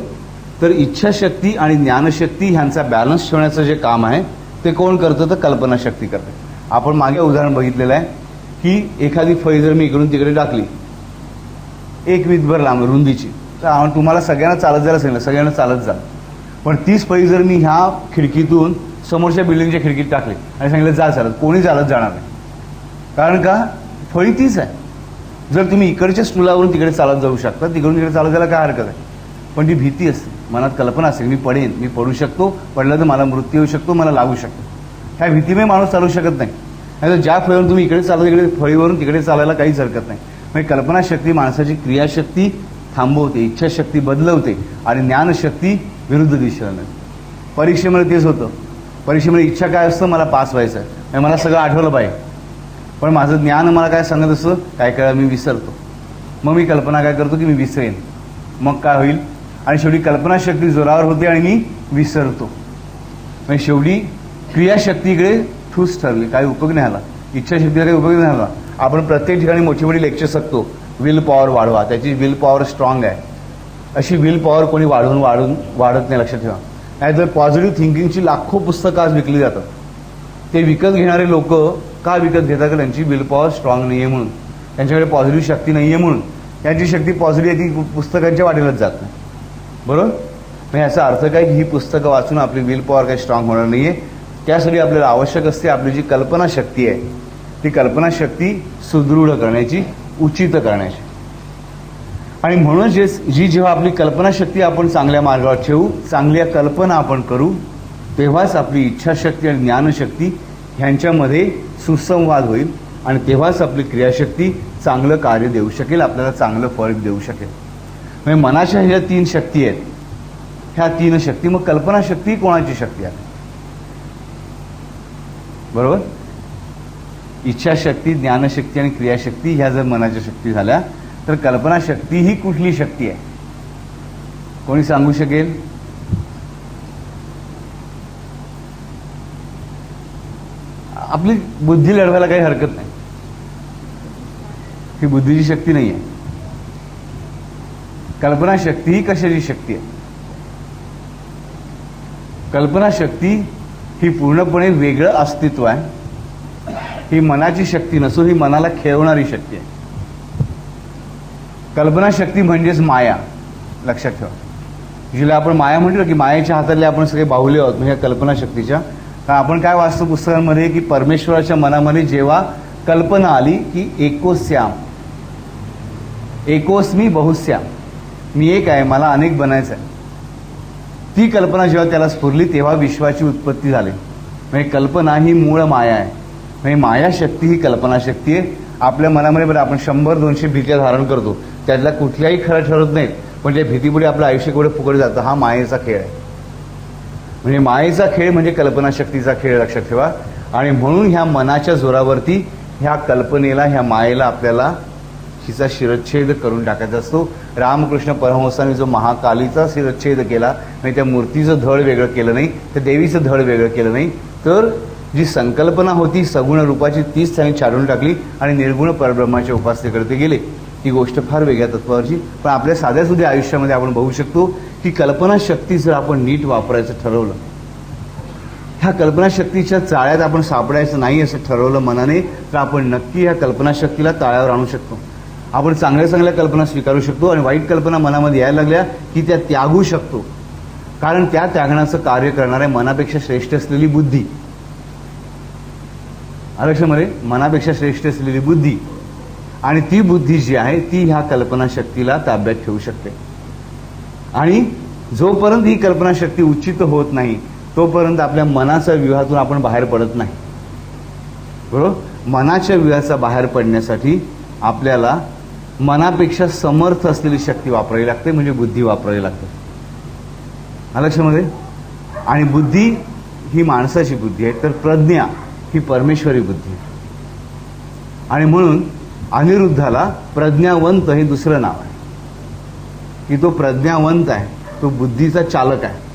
तर इच्छाशक्ती आणि ज्ञानशक्ती ह्यांचा बॅलन्स ठेवण्याचं जे काम आहे ते कोण करतं? तर कल्पनाशक्ती करते. आपण मागे उदाहरण बघितलेलं आहे की एखादी फळी जर मी इकडून तिकडे टाकली 1 वीतभर लांब रुंदीची, तर तुम्हाला सगळ्यांना चालत जायला सांगितलं, सगळ्यांना चालत जा. पण 30 फळी जर मी ह्या खिडकीतून समोरच्या बिल्डिंगच्या खिडकीत टाकली आणि सांगितलं जा चालत, कोणी चालत जाणार नाही. कारण का? फळी तीच आहे. जर तुम्ही इकडच्या स्टूलावरून तिकडे चालत जाऊ शकता, तिकडून तिकडे चालत जायला काय हरकत आहे? पण ती भीती असते, मनात कल्पना असते, मी पडेन, मी पडू शकतो, पडलं तर मला मृत्यू येऊ शकतो, मला लागू शकतो. ह्या भीतीमुळे माणूस चालू शकत नाही. नाही तर ज्या फळीवरून तुम्ही इकडे चालत इकडे फळीवरून तिकडे चालायला काहीच हरकत नाही. म्हणजे कल्पनाशक्ती माणसाची क्रियाशक्ती थांबवते, इच्छाशक्ती बदलवते आणि ज्ञानशक्ती विरुद्ध दिशेला नाही. परीक्षेमध्ये तेच होतं. परीक्षेमध्ये इच्छा काय असतं? मला पास व्हायचं आहे, मला सगळं आठवलं पाहिजे. पण माझं ज्ञान मला काय सांगत असतं? काय काय मी विसरतो. मग मी कल्पना काय करतो की मी विसरेन. मग काय होईल? आणि शेवटी कल्पनाशक्ती जोरावर होते आणि मी विसरतो. म्हणजे शेवटी क्रियाशक्तीकडे ठूस ठरली, काही उपयोग नाही आला. इच्छाशक्तीला काही उपयोग नाही झाला. आपण प्रत्येक ठिकाणी मोठी मोठी लेक्चर बघतो, विल पॉवर वाढवा, त्याची विल पॉवर स्ट्रॉंग आहे. अशी विल पॉवर कोणी वाढत नाही, लक्षात ठेवा. नाहीतर पॉझिटिव्ह थिंकिंगची लाखो पुस्तकं आज विकली जातात. ते विकत घेणारे लोक का विकत घेतात? का त्यांची विल पॉवर स्ट्रॉंग नाही आहे म्हणून, त्यांच्याकडे पॉझिटिव्ह शक्ती नाही आहे म्हणून. त्यांची शक्ती पॉझिटिव्ह आहे ती पुस्तकांच्या वाटेलाच जात नाही. बरोबर? म्हणजे याचा अर्थ काय की ही पुस्तकं वाचून आपली विल पॉवर काही स्ट्रॉंग होणार नाही आहे. त्यासाठी आपल्याला आवश्यक असते आपली जी कल्पनाशक्ती आहे ती कल्पनाशक्ती सुदृढ करण्याची, उचित करण्याची. आणि म्हणून जेव्हा आपली कल्पनाशक्ती आपण चांगल्या मार्गावर ठेवू, चांगल्या कल्पना आपण करू, तेव्हाच आपली इच्छाशक्ती आणि ज्ञानशक्ती ह्यांच्यामध्ये सुसंवाद होईल आणि तेव्हाच आपली क्रियाशक्ती चांगलं कार्य देऊ शकेल, आपल्याला चांगलं फळ देऊ शकेल. म्हणजे मनाच्या ह्या 3 शक्ती आहेत. ह्या 3 शक्ती, मग कल्पनाशक्ती कोणाची शक्ती आहे? बरोबर? इच्छाशक्ती, ज्ञानशक्ती आणि क्रियाशक्ती ह्या जर मनाच्या शक्ती झाल्या तर कल्पनाशक्ती ही कुठली शक्ती आहे? कोणी सांगू शकेल? आपली बुद्धी लढवायला काही हरकत नाही. ही बुद्धीची शक्ती नाही आहे. कल्पनाशक्ती ही कशाची शक्ती आहे? कल्पनाशक्ती ही पूर्णपणे वेगळं अस्तित्व आहे. ही मनाची शक्ती नसून ही मनाला खेळवणारी शक्ती आहे. कल्पनाशक्ती म्हणजेच माया, लक्षात ठेवा. जिला आपण माया म्हटलं की मायेच्या हातातले आपण सगळे बाहुले आहोत म्हणजे कल्पनाशक्तीच्या. कारण आपण काय वाचतो पुस्तकांमध्ये की परमेश्वराच्या मनामध्ये जेव्हा कल्पना आली की एकोस्याम, एकोस्मी बहुस्याम, मी एक आहे, मला अनेक बनायचं आहे, ती कल्पना जेव्हा त्याला स्फुरली तेव्हा विश्वाची उत्पत्ती झाली. म्हणजे कल्पना ही मूळ माया आहे. म्हणजे मायाशक्ती ही कल्पनाशक्ती आहे. आपल्या मनामध्ये बरं आपण 100-200 भीत्या धारण करतो, त्यातल्या कुठल्याही खरं ठरत नाहीत, पण त्या भीतीपुढे आपलं आयुष्य केवढं फुकट जातं. हा मायेचा खेळ आहे. म्हणजे मायेचा खेळ म्हणजे कल्पनाशक्तीचा खेळ, लक्षात ठेवा. आणि म्हणून ह्या मनाच्या जोरावरती ह्या कल्पनेला, ह्या मायेला आपल्याला हिचा शिरच्छेद करून टाकायचा असतो. रामकृष्ण परमहंसांनी जो महाकालीचा शिरच्छेद केला, म्हणजे त्या मूर्तीचं धड वेगळं केलं नाही, त्या देवीचं धड वेगळं केलं नाही, तर जी संकल्पना होती सगुण रूपाची तीच त्यांनी छाडून टाकली आणि निर्गुण परब्रह्माच्या उपासनेकडे गेले. ही गोष्ट फार वेगळ्या तत्वावरची. पण आपल्या साध्या सुद्धा आयुष्यामध्ये आपण बघू शकतो की कल्पनाशक्ती जर आपण नीट वापरायचं ठरवलं, ह्या कल्पनाशक्तीच्या चाळ्यात आपण सापडायचं नाही असं ठरवलं मनाने, तर आपण नक्की ह्या कल्पनाशक्तीला ताळ्यावर आणू शकतो. आपण चांगल्या चांगल्या कल्पना स्वीकारू शकतो आणि वाईट कल्पना मनामध्ये यायला लागल्या की त्या त्यागू शकतो. कारण त्या त्यागण्याचं कार्य करणाऱ्या मनापेक्षा श्रेष्ठ असलेली बुद्धी, आयुष्यामध्ये मनापेक्षा श्रेष्ठ असलेली बुद्धी, आणि ती बुद्धी जी आहे ती ह्या कल्पनाशक्तीला ताब्यात ठेवू शकते. आणि जोपर्यंत ही कल्पनाशक्ती उच्चित होत नाही तोपर्यंत आपल्या मनाच्या व्यूहातून आपण बाहेर पडत नाही. बरोबर? मनाच्या व्यूहाचा बाहेर पडण्यासाठी आपल्याला मनापेक्षा समर्थ असलेली शक्ती वापरावी लागते, म्हणजे बुद्धी वापरावी लागते. लक्षामध्ये? आणि बुद्धी ही माणसाची बुद्धी आहे, तर प्रज्ञा ही परमेश्वरी बुद्धी आहे. आणि म्हणून अनिरुद्धाला प्रज्ञावंत हे दुसरं नाव आहे की तो प्रज्ञावंत आहे, तो बुद्धीचा चालक आहे.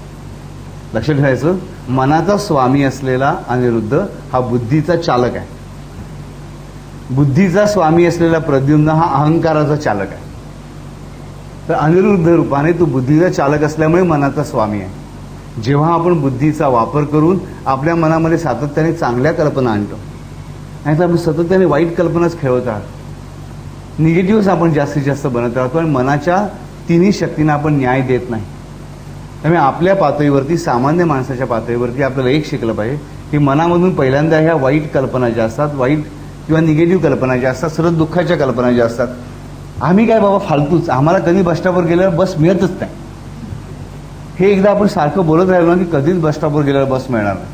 लक्षात ठेवायचं, मनाचा स्वामी असलेला अनिरुद्ध हा बुद्धीचा चालक आहे. बुद्धीचा स्वामी असलेला प्रद्युम्न हा अहंकाराचा चालक आहे. तर अनिरुद्ध रूपाने तो बुद्धीचा चालक असल्यामुळे मनाचा स्वामी आहे. जेव्हा आपण बुद्धीचा वापर करून आपल्या मनामध्ये सातत्याने चांगल्या कल्पना आणतो, नाही तर आपण सातत्याने वाईट कल्पनाच खेळवत आहात, निगेटिव्हच आपण जास्तीत जास्त बनत राहतो आणि मनाच्या 3 शक्तींना आपण न्याय देत नाही. त्यामुळे आपल्या पातळीवरती, सामान्य माणसाच्या पातळीवरती आपल्याला एक शिकलं पाहिजे की मनामधून पहिल्यांदा ह्या वाईट कल्पना ज्या असतात, वाईट किंवा निगेटिव्ह कल्पना ज्या असतात, सरळ दुःखाच्या कल्पना ज्या असतात, आम्ही काय बाबा फालतूच, आम्हाला कधी बस स्टॉपवर गेल्यावर बस मिळतच नाही, हे एकदा आपण सारखं बोलत राहिलो ना की कधीच बस स्टॉपवर गेल्यावर बस मिळणार नाही.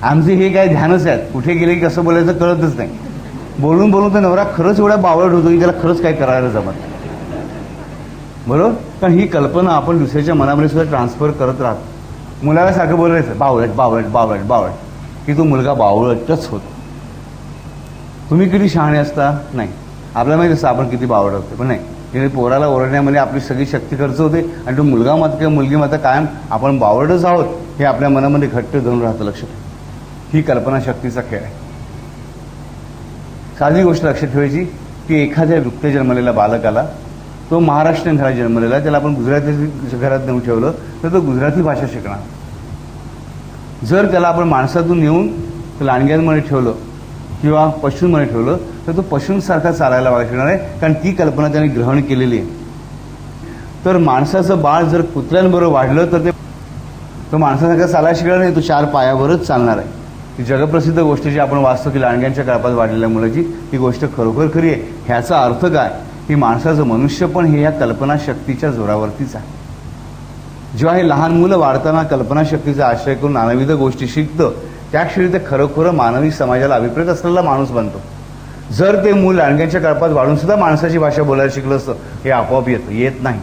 आमचे हे काय ध्यानच आहेत, कुठे गेले की कसं बोलायचं कळतच नाही. बोलून बोलून तर नवरा खरंच एवढा बावळट होतो की त्याला खरंच काय करायला जमत. बरोबर? कारण ही कल्पना आपण दुसऱ्याच्या मनामध्ये सुद्धा ट्रान्सफर करत राहतो. मुलाला सारखं बोलायचं बावळट बावळट बावळट बावळट, की तो मुलगा बावळटच होतो. तुम्ही किती शहाणे असता? नाही. आपल्याला माहिती असतं आपण किती बावळट होतो, पण नाही, तिने पोराला ओरडण्यामध्ये आपली सगळी शक्ती खर्च होते आणि तो मुलगा मत किंवा मुलगी मात्र कायम आपण बावळटच आहोत हे आपल्या मनामध्ये घट्ट धरून राहतं. लक्षात ही कल्पनाशक्तीचा खेळ आहे. साधी गोष्ट लक्षात ठेवायची की एखाद्या नुकत्या जन्मलेल्या बालकाला, तो महाराष्ट्रीयन घरात जन्मलेला, त्याला आपण गुजराती घरात नेऊन ठेवलं तर तो गुजराती भाषा शिकणार. जर त्याला आपण माणसातून नेऊन लांडग्यांमध्ये ठेवलं किंवा पशूंमध्ये ठेवलं तर तो पशूंसारखा चालायला शिकणार आहे, कारण ती कल्पना त्याने ग्रहण केलेली आहे. तर माणसाचं बाळ जर कुत्र्यांबरोबर वाढलं तर तो माणसासारखा चालायला शिकणार नाही, तो 4 पायावरच चालणार आहे. ही जगप्रसिद्ध गोष्ट जी आपण वाचतो की लांडग्यांच्या कळपात वाढलेल्या मुलाची, ही गोष्ट खरोखर खरी आहे. ह्याचा अर्थ काय की माणसाचं मनुष्य पण हे या कल्पनाशक्तीच्या जोरावरतीच आहे. जेव्हा हे लहान मुलं वाढताना कल्पनाशक्तीचा आश्रय करून नानाविध गोष्टी शिकतं, त्या क्षणी ते खरोखरं मानवी समाजाला अभिप्रेत असलेला माणूस बनतो. जर ते मूल लांडग्यांच्या कळपात वाढून सुद्धा माणसाची भाषा बोलायला शिकलं असतं, हे आपोआप येत नाही.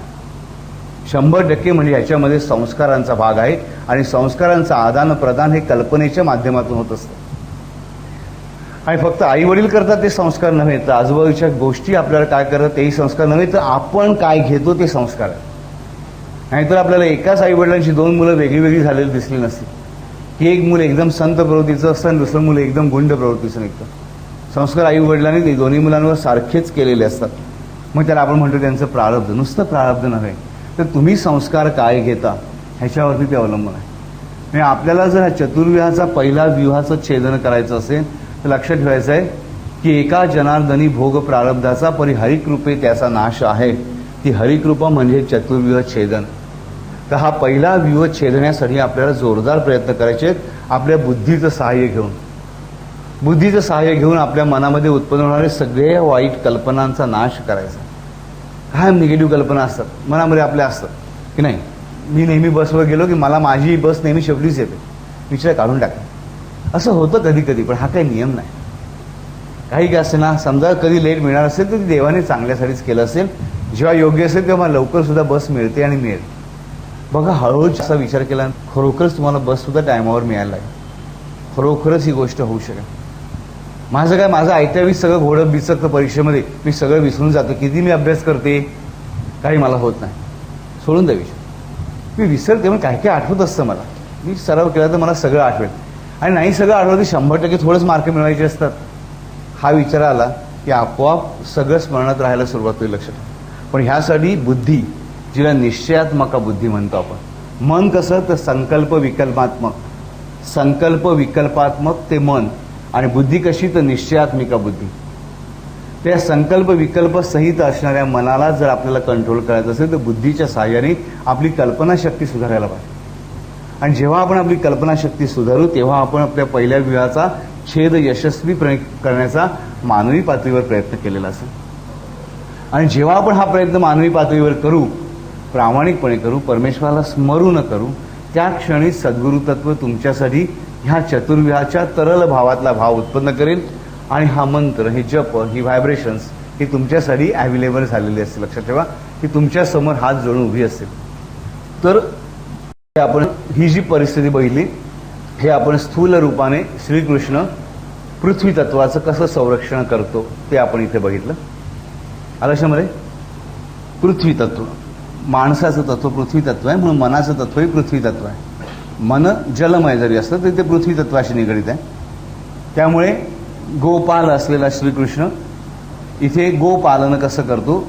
100% म्हणजे ह्याच्यामध्ये संस्कारांचा भाग आहे आणि संस्कारांचं आदान प्रदान हे कल्पनेच्या माध्यमातून होत असतं. आणि फक्त आई वडील करतात ते संस्कार नव्हे, तर आजूबाजूच्या गोष्टी आपल्याला काय करतात तेही संस्कार नव्हे, तर आपण काय घेतो ते संस्कार आहे. नाहीतर आपल्याला एकाच आई वडिलांची 2 मुलं वेगळी वेगळी झालेली दिसली नसतील, की एक मुलं एकदम संत प्रवृत्तीचं असतं आणि दुसरं मुलं एकदम गुंड प्रवृत्तीचं निघतं. संस्कार आई वडिलांनी दोन्ही मुलांवर सारखेच केलेले असतात. मग त्याला आपण म्हणतो त्यांचं प्रारब्ध. नुसतं प्रारब्ध नव्हे, तर तुम्ही संस्कार काय घेता ह्याच्यावरती ते अवलंबून आहे. म्हणजे आपल्याला जर हा चतुर्व्यूहाचा पहिला व्यूहाचं छेदन करायचं असेल तर लक्षात ठेवायचं आहे की एका जनार्दनी भोग प्रारब्धाचा परी हरिकृपे त्याचा नाश आहे. ती हरिकृपा म्हणजे चतुर्व्यूह छेदन. तर हा पहिला व्यूह छेदण्यासाठी आपल्याला जोरदार प्रयत्न करायचे आहेत, आपल्या बुद्धीचं सहाय्य घेऊन. बुद्धीचं सहाय्य घेऊन आपल्या मनामध्ये उत्पन्न होणारे सगळे वाईट कल्पनांचा नाश करायचा. काय निगेटिव्ह कल्पना असतात मनामध्ये आपल्या असतात की नाही, मी नेहमी बसवर गेलो की मला माझी बस नेहमी शेवटीच येते, विचार काढून टाका. असं होतं कधी कधी, पण हा काही नियम नाही. काही काय असेल ना, समजा कधी लेट मिळणार असेल तर ती देवाने चांगल्यासाठीच केलं असेल. जेव्हा योग्य असेल तेव्हा लवकर सुद्धा बस मिळते आणि मिळेल. बघा, हळूहळू असा विचार केला खरोखरच तुम्हाला बस सुद्धा टायमावर मिळायला लागेल. खरोखरच ही गोष्ट होऊ शकेल. माझं ऐत्यावेळी सगळं घोडं बिचकतं परीक्षेमध्ये, मी सगळं विसरून जातो. किती मी अभ्यास करते काही मला होत नाही, सोडून द्या विषय. मी विसरते, मग काय काय आठवत असतं मला. मी सराव केला तर मला सगळं आठवेल, आणि नाही सगळं आठवलं तर 100% थोडंच मार्क मिळवायचे असतात. हा विचार आला की आपोआप सगळं स्मरणात राहायला सुरुवात होईल. लक्षात. पण ह्यासाठी बुद्धी, जिला निश्चयात्मक बुद्धी म्हणतो आपण. मन कसं तर संकल्प विकल्पात्मक ते मन, आणि बुद्धी कशी तर निश्चयात्मिका बुद्धी. त्या संकल्प विकल्प सहित असणाऱ्या मनाला जर आपल्याला कंट्रोल करायचं असेल तर बुद्धीच्या सहाय्याने आपली कल्पनाशक्ती सुधारायला पाहिजे. आणि जेव्हा आपण आपली कल्पनाशक्ती सुधारू तेव्हा आपण आपल्या पहिल्या व्यूहाचा छेद यशस्वी करण्याचा मानवी पातळीवर प्रयत्न केलेला असेल. आणि जेव्हा आपण हा प्रयत्न मानवी पातळीवर करू, प्रामाणिकपणे करू, परमेश्वराला स्मरून करू, त्या क्षणी सद्गुरु तत्व तुमच्यासाठी ह्या चतुर्व्यूहाच्या तरल भावातला भाव उत्पन्न करेल. आणि हा मंत्र, हे जप, ही व्हायब्रेशन्स ही तुमच्यासाठी अवेलेबल झालेली असते. लक्षात ठेवा की तुमच्या समोर हात जोडून उभी असते. तर आपण ही जी परिस्थिती बघितली, हे आपण स्थूल रूपाने श्रीकृष्ण पृथ्वी तत्वाचं कसं संरक्षण करतो ते आपण इथे बघितलं. आलक्षामध्ये पृथ्वी तत्व, माणसाचं तत्व पृथ्वी तत्व आहे, म्हणून मनाचं तत्वही पृथ्वी तत्व आहे. मन जलमय जरी असलं तरी ते पृथ्वी तत्वाशी निगडित आहे. त्यामुळे गोपाल असलेला श्रीकृष्ण इथे गोपालन कसं करतो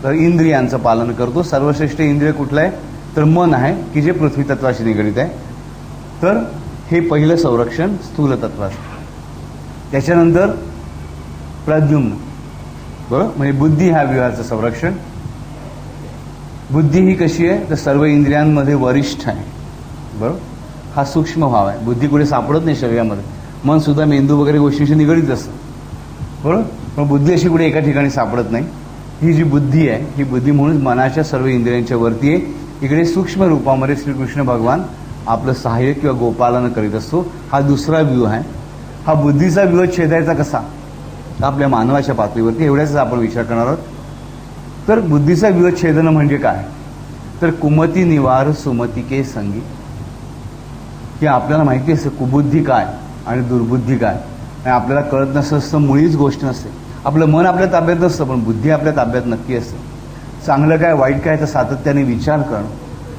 तर इंद्रियांचं पालन करतो. सर्वश्रेष्ठ इंद्रिय कुठलं आहे तर मन आहे, की जे पृथ्वी तत्वाशी निगडित आहे. तर हे पहिलं संरक्षण स्थूल तत्वाचं. त्याच्यानंतर प्रद्युम्न, बरोबर, म्हणजे बुद्धी ह्या व्यूहाचं संरक्षण. बुद्धी ही कशी आहे तर सर्व इंद्रियांमध्ये वरिष्ठ आहे, बरोबर. हा सूक्ष्म भाव आहे. बुद्धी कुठे सापडत नाही शरीरामध्ये. मन सुद्धा मेंदू वगैरे गोष्टींशी निगडीत असतं, बरोबर, पण बुद्धी अशी कुठे एका ठिकाणी सापडत नाही. ही जी बुद्धी आहे ही बुद्धी म्हणून मनाच्या सर्व इंद्रियांच्या वरती आहे. इकडे सूक्ष्म रूपामध्ये श्रीकृष्ण भगवान आपलं सहाय्य किंवा गोपालन करीत असतो. हा दुसरा व्यूह आहे. हा बुद्धीचा व्यूह छेदायचा कसा आपल्या मानवाच्या पातळीवरती, एवढ्याच आपण विचार करणार आहोत. तर बुद्धीचा व्यूह छेदन म्हणजे काय तर कुमती निवार सुमतिके संगी, की आपल्याला माहिती असतं कुबुद्धी काय आणि दुर्बुद्धी काय. आणि आपल्याला कळत नसतं, मुळीच गोष्ट नसते. आपलं मन आपल्या ताब्यात नसतं, पण बुद्धी आपल्या ताब्यात नक्की असते. चांगलं काय वाईट काय तर सातत्याने विचार करणं,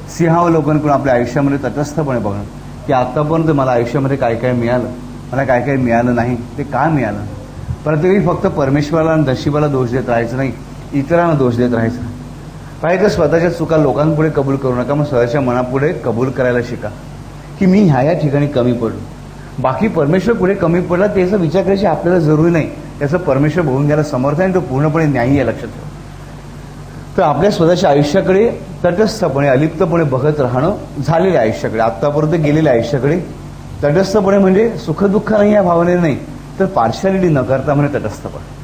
सिंहावलोकन करून आपल्या आयुष्यामध्ये तटस्थपणे बघणं की आत्तापर्यंत मला आयुष्यामध्ये काय काय मिळालं, मला काय काय मिळालं नाही, ते का मिळालं. प्रत्येक फक्त परमेश्वराला आणि नशिबाला दोष देत राहायचं नाही, इतरांना दोष देत राहायचं. पाहिजे तर स्वतःच्या चुका लोकांपुढे कबूल करू नका, मग स्वतःच्या मनापुढे कबूल करायला शिका की मी ह्या ठिकाणी कमी पडलो. बाकी परमेश्वर पुढे कमी पडला त्याचा विचार करायची आपल्याला जरुरी नाही. त्याचं परमेश्वर बघून घ्यायला समर्थ आहे, तो पूर्णपणे न्यायी आहे, लक्षात ठेवा. तर आपल्या स्वतःच्या आयुष्याकडे तटस्थपणे अलिप्तपणे बघत राहणं, झालेल्या आयुष्याकडे, आत्तापर्यंत गेलेल्या आयुष्याकडे तटस्थपणे, म्हणजे सुखदुःख नाही या भावनेने नाही, तर पार्शालिटी न करता म्हणजे तटस्थपणे.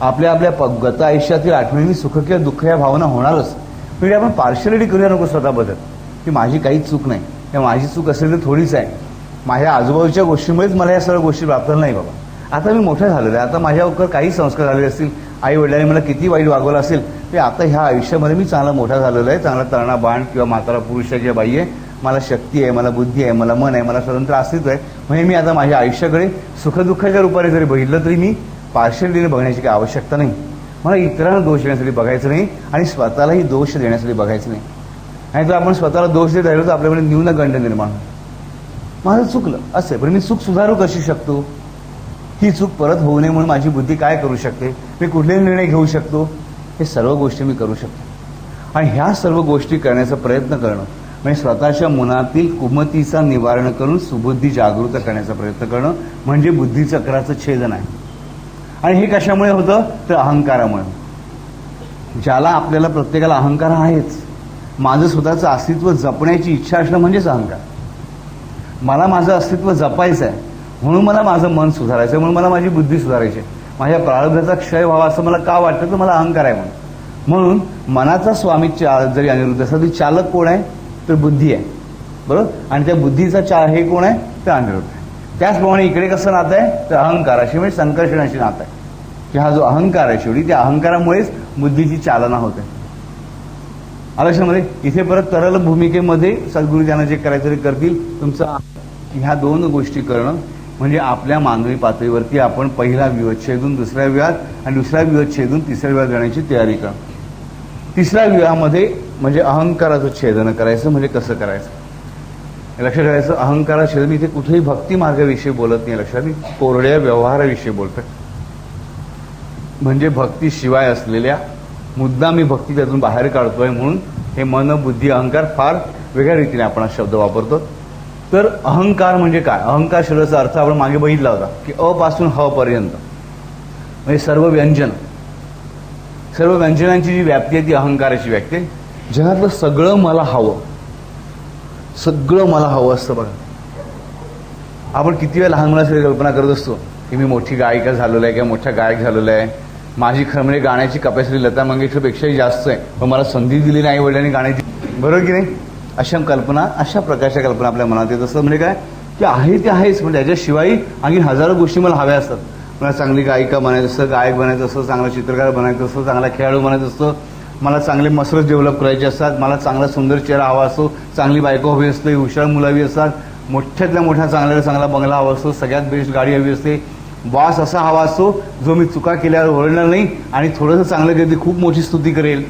आपल्या गत आयुष्यातील आठवणींनी सुख किंवा दुःख या भावना होणारच, म्हणजे आपण पार्शालिटी करूया नको स्वतःबद्दल की माझी काहीच चूक नाही, किंवा माझी चूक असेल तर थोडीच आहे, माझ्या आजूबाजूच्या गोष्टीमुळेच मला या सर्व गोष्टी प्राप्त नाही. बाबा आता मी मोठा झालेलो आहे, आता माझ्यावर काही संस्कार झालेले असतील, आई वडिलांनी मला किती वाईट वागवलं असेल, ते आता ह्या आयुष्यामध्ये मी चांगला मोठा झालेलो आहे, चांगला तरणा बाण किंवा म्हातारा पुरुष आहे किंवा बाई आहे, मला शक्ती आहे, मला बुद्धी आहे, मला मन आहे, मला स्वतंत्र अस्तित्व आहे. म्हणजे मी आता माझ्या आयुष्याकडे सुखदुःखाच्या रूपाने जरी बघितलं तरी मी पार्शलिटीने बघण्याची काही आवश्यकता नाही. मला इतरांना दोष देण्यासाठी बघायचं नाही आणि स्वतःलाही दोष देण्यासाठी बघायचं नाही. आणि जर आपण स्वतःला दोष देत राहिलो तर आपल्याकडे न्यूनगंड निर्माण होईल. माझं चुकलं असे, पण मी चूक सुधारू कशी शकतो, ही चूक परत होऊ नये म्हणून माझी बुद्धी काय करू शकते, मी कुठले निर्णय घेऊ शकतो, हे सर्व गोष्टी मी करू शकतो. आणि ह्या सर्व गोष्टी करण्याचा प्रयत्न करणं म्हणजे स्वतःच्या मनातील कुमतीचा निवारण करून सुबुद्धी जागृत करण्याचा प्रयत्न करणं म्हणजे बुद्धिचक्राचं छेदन आहे. आणि हे कशामुळे होतं तर अहंकारामुळे. ज्याला आपल्याला प्रत्येकाला अहंकार आहेच. माझं स्वतःचं अस्तित्व जपण्याची इच्छा असणं म्हणजेच अहंकार. मला माझं अस्तित्व जपायचं आहे म्हणून मला माझं मन सुधारायचं, म्हणून मला माझी बुद्धी सुधारायची, माझ्या प्रारब्धाचा क्षय व्हावा असं मला का वाटतं तर मला अहंकार आहे म्हणून. म्हणून मनाचा स्वामी जरी अनिरुद्ध असला तरी चालक कोण आहे तर बुद्धी आहे, बरोबर. आणि त्या बुद्धीचा हे कोण आहे तर अनिरुद्ध आहे. त्याचप्रमाणे इकडे कसं नातं आहे तर अहंकाराशी म्हणजे संकर्षणाशी नातं आहे की हा जो अहंकार आहे शेवटी त्या अहंकारामुळेच बुद्धीची चालना होते. आलक्षामध्ये इथे परत तरल भूमिकेमध्ये सद्गुरू ज्यांना जे करायचं ते करतील. तुमचं ह्या दोन गोष्टी करणं म्हणजे आपल्या मानवी पातळीवरती आपण पहिला विवाद छेदून दुसऱ्या विवाद आणि दुसरा विवाद छेदून तिसऱ्या विवाद जाण्याची तयारी करणं. तिसऱ्या विवाहामध्ये म्हणजे अहंकाराचं छेदन करायचं. म्हणजे कसं करायचं लक्षात ठेवायचं. अहंकारा छेदन इथे कुठेही भक्ती मार्गाविषयी बोलत नाही, लक्षात. मी कोरड्या व्यवहाराविषयी बोलतोय. म्हणजे भक्तीशिवाय असलेल्या मुद्दा मी भक्ती त्यातून बाहेर काढतोय म्हणून हे मन बुद्धी अहंकार फार वेगळ्या रीतीने आपण हा शब्द वापरतो. तर अहंकार म्हणजे काय, अहंकार शब्दाचा अर्थ आपण मागे बघितला होता की अ पासून ह पर्यंत म्हणजे सर्व व्यंजनांची जी व्याप्ती आहे ती अहंकाराची व्याप्ती आहे. जगातलं सगळं मला हवं, सगळं मला हवं असतं. बघा आपण किती वेळा लहान मुलासाठी कल्पना करत असतो की मी मोठी गायिका झालेलो आहे किंवा मोठा गायक झालेलो आहे, माझी खरं म्हणजे गाण्याची कपॅसिटी लता मंगेशकरपेक्षाही जास्त आहे, पण मला संधी दिली नाही वडिलांनी गाण्याची, बरोबर की नाही. अशा प्रकारच्या कल्पना आपल्या मनात येत असतात. म्हणजे काय की आहे ते आहेच, म्हणजे त्याच्याशिवाय आणखी हजारो गोष्टी मला हव्या असतात. मला चांगली गायिका बनायचं असतं, गायक बनायचं असतं, चांगला चित्रकार बनायचं असतं, चांगला खेळाडू बनायचं असतं, मला चांगले मसल्स डेव्हलप करायचे असतात, मला चांगला सुंदर चेहरा हवा असतो, चांगली बायको हवी असते, हुशार मुलं हवी असतात, मोठ्यातल्या मोठा चांगला बंगला हवा असतो, सगळ्यात बेस्ट गाडी हवी असते, बॉस असा हवा असतो जो मी चुका केल्यावर ओरडणार नाही आणि थोडंसं चांगलं केलं खूप मोठी स्तुती करेल.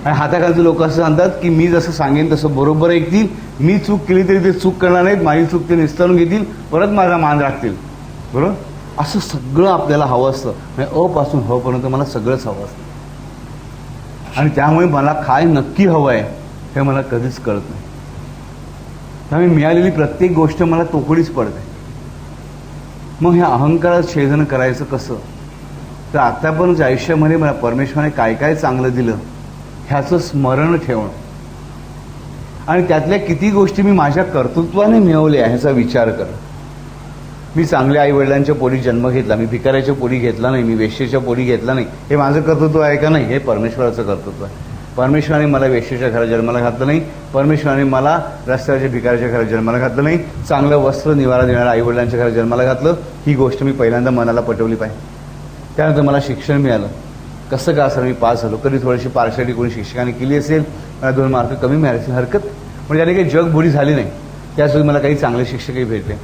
आणि हाताखालचे लोक असं सांगतात की मी जसं सांगेन तसं बरोबर ऐकतील, मी चूक केली तरी ते चूक करणार नाहीत, माझी चूक ते निस्तरून घेतील, परत माझा मान राखतील, बरोबर. असं सगळं आपल्याला हवं असतं. म्हणजे अ पासून ह पर्यंत मला सगळंच हवं असतं आणि त्यामुळे मला काय नक्की हवं आहे हे मला कधीच कळत नाही. त्यामुळे मिळालेली प्रत्येक गोष्ट मला तोकडीच पडते. मग ह्या अहंकारात छेदन करायचं कसं तर आतापर्यंत आयुष्यामध्ये मला परमेश्वराने काय काय चांगलं दिलं ह्याचं स्मरण ठेवणं आणि त्यातल्या किती गोष्टी मी माझ्या कर्तृत्वाने मिळवल्या ह्याचा विचार करणं. मी चांगल्या आई वडिलांच्या पोटी जन्म घेतला, मी भिकाऱ्याच्या पोटी घेतला नाही, मी वेश्येच्या पोटी घेतला नाही, हे माझं कर्तृत्व आहे का नाही, हे परमेश्वराचं कर्तृत्व आहे. परमेश्वराने मला वेश्येच्या घरात जन्माला घातलं नाही, परमेश्वराने मला रस्त्यावरच्या भिकाऱ्याच्या घरात जन्माला घातलं नाही, चांगलं वस्त्र निवारा देणाऱ्या आई वडिलांच्या घरात जन्माला घातलं. ही गोष्ट मी पहिल्यांदा मनाला पटवली पाहिजे. त्यानंतर मला शिक्षण मिळालं. कसं का असं मी पास झालो. कधी थोडीशी पार्शालिटी कोणी शिक्षकांनी केली असेल, मला 2 मार्क कमी मिळाले असेल, हरकत नाही. पण त्याने काही जग बुडी झाली नाही. त्याचवेळी मला काही चांगले शिक्षकही भेटले,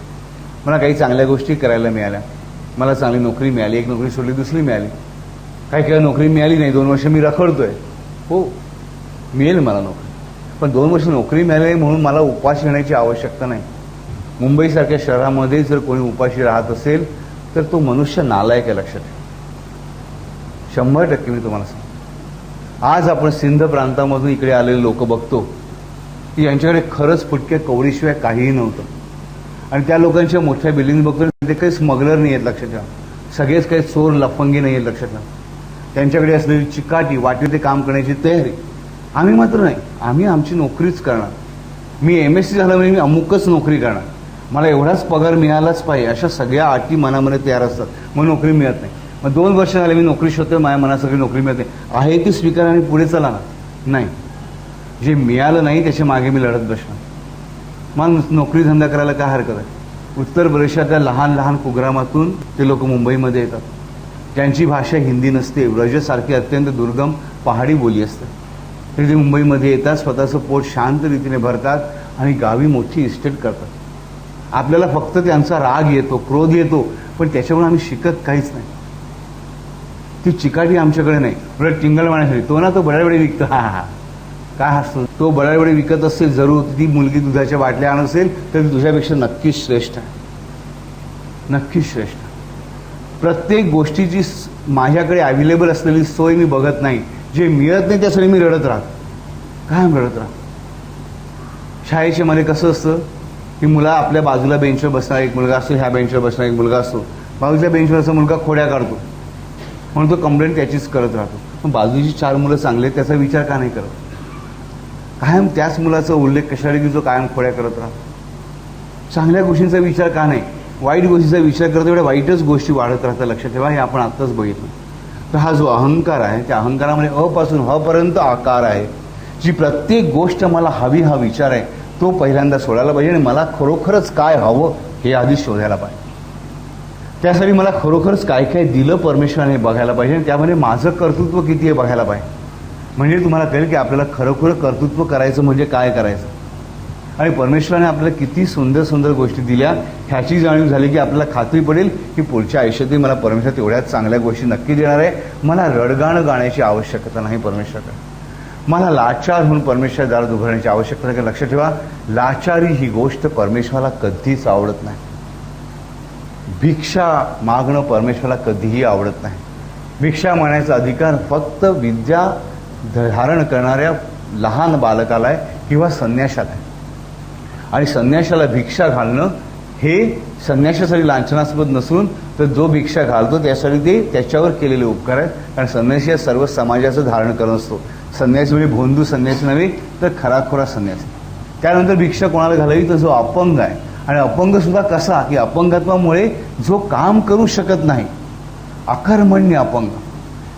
मला काही चांगल्या गोष्टी करायला मिळाल्या, मला चांगली नोकरी मिळाली, एक नोकरी सोडली दुसरी मिळाली, काही नोकरी मिळाली नाही, 2 वर्ष मी रखडतोय. हो, मिळेल मला नोकरी, पण 2 वर्ष नोकरी मिळाली म्हणून मला उपाशी राहण्याची आवश्यकता नाही. मुंबईसारख्या शहरामध्ये जर कोणी उपाशी राहत असेल तर तो मनुष्य नालायक आहे, लक्षात ठेवा. 100% मी तुम्हाला सांगतो. आज आपण सिंध प्रांतामधून इकडे आलेले लोक बघतो की यांच्याकडे खरंच फुटक्या कवडीशिवाय काहीही नव्हतं. आणि त्या लोकांच्या मोठ्या बिल्डिंग बघतो, ते काही स्मगलर नाही आहेत, लक्षात ठेवा. सगळेच काही चोर लफंगी नाही आहेत, लक्षात ठेवा. त्यांच्याकडे असलेली चिकाटी, वाटेल ते काम करण्याची तयारी. आम्ही मात्र नाही, आम्ही आमची नोकरीच करणार. मी MSc झालं म्हणजे मी अमुकच नोकरी करणार, मला एवढाच पगार मिळालाच पाहिजे, अशा सगळ्या अटी मनामध्ये तयार असतात. मग नोकरी मिळत नाही. मग 2 वर्ष झाले मी नोकरी शोधतोय, माझ्या मनात सगळी नोकरी मिळते आहे ती स्वीकार आणि पुढे चला ना. नाही, जे मिळालं नाही त्याच्या मागे मी लढत बसणार. मग नोकरी धंदा करायला काय हरकत आहे. उत्तर प्रदेशातल्या लहान लहान कुग्रामातून ते लोक मुंबईमध्ये येतात. त्यांची भाषा हिंदी नसते, व्रजसारखी अत्यंत दुर्गम पहाडी बोली असते. तरी ते मुंबईमध्ये येतात, स्वतःचं पोट शांत रीतीने भरतात आणि गावी मोठी इस्टेट करतात. आपल्याला फक्त त्यांचा राग येतो, क्रोध येतो, पण त्याच्यामुळे आम्ही शिकत काहीच नाही. ती चिकाटी आमच्याकडे नाही. उलट टिंगल मारण्यासाठी तो ना तो बडाबडे विकतो. हा काय हसतो तो. बडाबडे विकत असेल जरूर, ती मुलगी दुधाच्या बाटल्या आणत असेल तर ती तुझ्यापेक्षा नक्कीच श्रेष्ठ आहे, नक्कीच श्रेष्ठ. प्रत्येक गोष्टीची माझ्याकडे अवेलेबल असलेली सोय मी बघत नाही. जे मिळत नाही त्यासाठी मी रडत राहतो. काय रडत राहतो. शाळेच्या मध्ये कसं असतं की मुला आपल्या बाजूला बेंचवर बसणारा एक मुलगा असतो, ह्या बेंचवर बसणारा एक मुलगा असतो. बाजूच्या बेंचवर असा मुलगा खोड्या काढतो म्हणून तो कंप्लेंट त्याचीच करत राहतो. पण बाजूची 4 मुलं चांगले, त्याचा विचार का नाही करत. कायम त्याच मुलाचा उल्लेख कशाला की जो कायम खोड्या करत राहतो. चांगल्या गोष्टींचा विचार का नाही, वाईट गोष्टीचा विचार करतो. एवढ्या वाईटच गोष्टी वाढत राहतात, लक्षात ठेवा. हे आपण आत्ताच बघितलं. तर हा जो अहंकार आहे, त्या अहंकारामध्ये अ पासून ह पर्यंत आकार आहे. जी प्रत्येक गोष्ट मला हवी हा विचार आहे, तो पहिल्यांदा सोडायला पाहिजे. आणि मला खरोखरच काय हवं हे आधी शोधायला पाहिजे. त्यासाठी मला खरोखरच काय काय दिलं परमेश्वराने बघायला पाहिजे, आणि त्यामध्ये माझं कर्तृत्व किती आहे बघायला पाहिजे. म्हणजे तुम्हाला कळेल की आपल्याला खरोखर कर्तृत्व करायचं म्हणजे काय करायचं. आणि परमेश्वराने आपल्याला किती सुंदर सुंदर गोष्टी दिल्या ह्याची जाणीव झाली की आपल्याला खात्री पडेल की पुढच्या आयुष्यातही मला परमेश्वर तेवढ्याच चांगल्या गोष्टी नक्की देणार आहे. मला रडगाणं गाण्याची आवश्यकता नाही परमेश्वराकडे. मला लाचार होऊन परमेश्वर दारात उभारण्याची आवश्यकता नाही. लक्षात ठेवा, लाचारी ही गोष्ट परमेश्वराला कधीच आवडत नाही. भिक्षा मागणं परमेश्वराला कधीही आवडत नाही. भिक्षा मागण्याचा अधिकार फक्त विद्या धारण करणाऱ्या लहान बालकाला आहे किंवा संन्याशाला आहे. आणि संन्याशाला भिक्षा घालणं हे संन्याशासाठी लांछनास्पद नसून तर जो भिक्षा घालतो त्यासाठी ते त्याच्यावर केलेले उपकार आहेत. कारण संन्यासी हा सर्व समाजाचं धारण करत असतो. संन्यासी म्हणजे भोंदू संन्यासी नव्हे तर खराखोरा संन्यासी. त्यानंतर भिक्षा कोणाला घालावी तर जो अपंग आहे. आणि अपंग सुद्धा कसा की अपंगत्वामुळे जो काम करू शकत नाही, अकर्मण्य अपंग,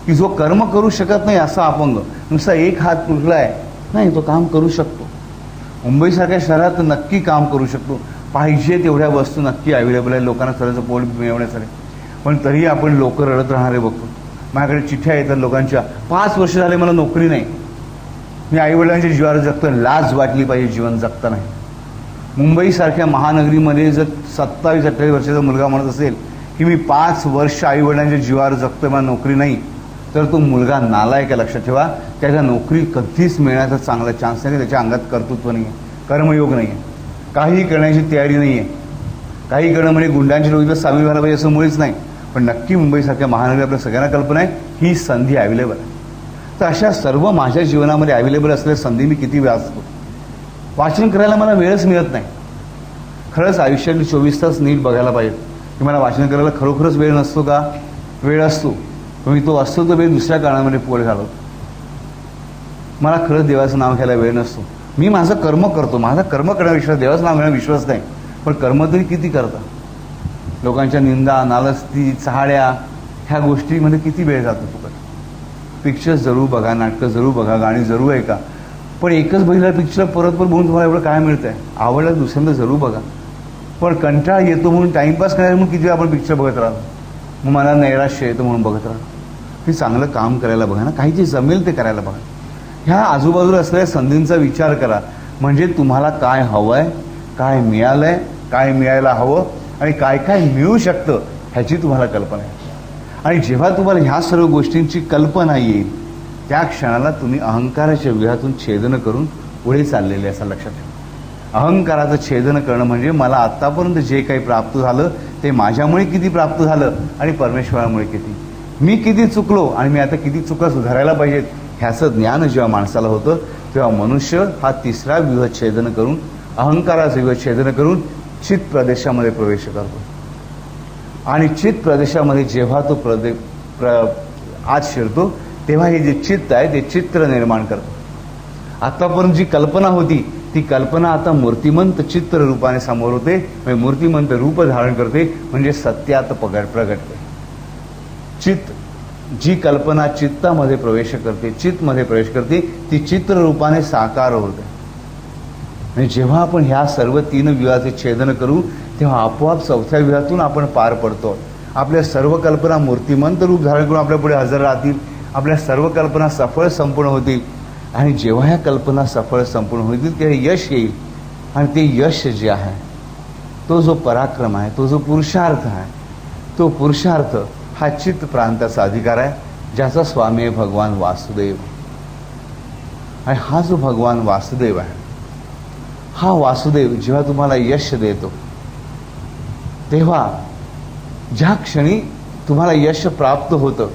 की जो कर्म करू शकत नाही असा अपंग. नुसता एक हात तुटलाय नाही, तो काम करू शकतो. मुंबईसारख्या शहरात नक्की काम करू शकतो. पाहिजे तेवढ्या वस्तू नक्की अवेलेबल आहे लोकांना स्वतःचं पोट मिळवण्यासाठी. पण तरीही आपण लोक रडत राहणारे बघतो. माझ्याकडे चिठ्ठ्या येतात लोकांच्या, 5 वर्ष झाले मला नोकरी नाही, मी आईवडिलांच्या जीवावर जगतो, लाज वाटली पाहिजे जीवन जगताना. मुंबईसारख्या महानगरीमध्ये जर 27-28 वर्षाचा मुलगा म्हणत असेल की मी 5 वर्ष आईवडिलांच्या जीवावर जगतोय, मला नोकरी नाही, तर तो मुलगा नालायक आहे. लक्षात ठेवा, त्याच्या नोकरी कधीच मिळण्याचा चांगला चान्स नाही. त्याच्या अंगात कर्तृत्व नाही आहे, कर्मयोग नाही आहे, काही करण्याची तयारी नाही आहे. काही करणं म्हणजे गुंडांच्या लोकीला सामील व्हायला पाहिजे असं मुळीच नाही. पण नक्की मुंबईसारख्या महानगरी आपल्या सगळ्यांना कल्पना आहे ही संधी अवेलेबल आहे. तर अशा सर्व माझ्या जीवनामध्ये अवेलेबल असलेल्या संधी मी किती वाचतो. वाचन करायला मला वेळच मिळत नाही. खरंच आयुष्यातले 24 तास नीट बघायला पाहिजे की मला वाचन करायला खरोखरच वेळ नसतो का. वेळ असतो, पण मी तो असतो तो वेळ दुसऱ्या कारणामध्ये पोट घालवतो. मला खरंच देवाचं नाव घ्यायला वेळ नसतो. मी माझं कर्म करतो, माझा कर्म करण्याचा विश्वास, देवाचं नाव घेण्याचा विश्वास नाही. पण कर्म तरी किती करता. लोकांच्या निंदा, नालस्ती, चहाड्या ह्या गोष्टीमध्ये किती वेळ जातो फुकट. पिक्चर्स जरूर बघा, नाटकं जरूर बघा, गाणी जरूर ऐका, पण एकच बघितलं पिक्चर परत बघून तुम्हाला एवढं काय मिळतं आहे. आवडलं दुसऱ्यांदा जरूर बघा, पण कंटाळा येतो म्हणून, टाईमपास करायला म्हणून किती वेळ आपण पिक्चर बघत राहतो. मग मला नैराश्य येतं म्हणून बघत राहतो. की चांगलं काम करायला बघा ना, काही जे जमेल ते करायला बघा. ह्या आजूबाजूला असलेल्या संधींचा विचार करा. म्हणजे तुम्हाला काय हवं आहे, काय मिळालं आहे, काय मिळायला हवं आणि काय काय मिळू शकतं ह्याची तुम्हाला कल्पना आहे. आणि जेव्हा तुम्हाला ह्या सर्व गोष्टींची कल्पना येईल त्या क्षणाला तुम्ही अहंकाराच्या व्यूहातून छेदन करून पुढे चाललेले असं लक्षात ठेवा. अहंकाराचं छेदन करणं म्हणजे मला आत्तापर्यंत जे काही प्राप्त झालं ते माझ्यामुळे किती प्राप्त झालं आणि परमेश्वरामुळे किती, मी किती चुकलो आणि मी आता किती चुका सुधारायला पाहिजेत, ह्याचं ज्ञान जेव्हा माणसाला होतं तेव्हा मनुष्य हा तिसरा व्यूह छेदन करून, अहंकाराचं व्यूह छेदन करून चित्त प्रदेशामध्ये प्रवेश करतो. आणि चित्त प्रदेशामध्ये जेव्हा तो आत शिरतो तेव्हा हे जे चित्त आहे ते चित्र निर्माण करतो. आतापर्यंत जी कल्पना होती ती कल्पना आता मूर्तिमंत चित्र रूपाने समोर होते, म्हणजे मूर्तिमंत रूप धारण करते, म्हणजे सत्यात प्रगटते. चित्त जी कल्पना चित्तामध्ये प्रवेश करते, चित्तमध्ये प्रवेश करते, ती चित्र रूपाने साकार होते. आणि जेव्हा आपण ह्या सर्व तीन व्यूहाचे छेदन करू तेव्हा आपोआप चौथ्या व्यूहातून आपण पार पडतो. आपल्या सर्व कल्पना मूर्तिमंत रूप धारण करून आपल्या पुढे हजर राहतील. आपल्या सर्व कल्पना सफळ संपूर्ण होतील. आणि जेव्हा ह्या कल्पना सफळ संपूर्ण होतील तेव्हा यश येईल. आणि ते यश जे आहे, तो जो पराक्रम आहे, तो जो पुरुषार्थ आहे, तो पुरुषार्थ हा चित्त प्रांताचा अधिकार आहे, ज्याचा स्वामी आहे भगवान वासुदेव. आणि हा जो भगवान वासुदेव आहे, हा वासुदेव जेव्हा तुम्हाला यश देतो तेव्हा ज्या क्षणी तुम्हाला यश प्राप्त होतं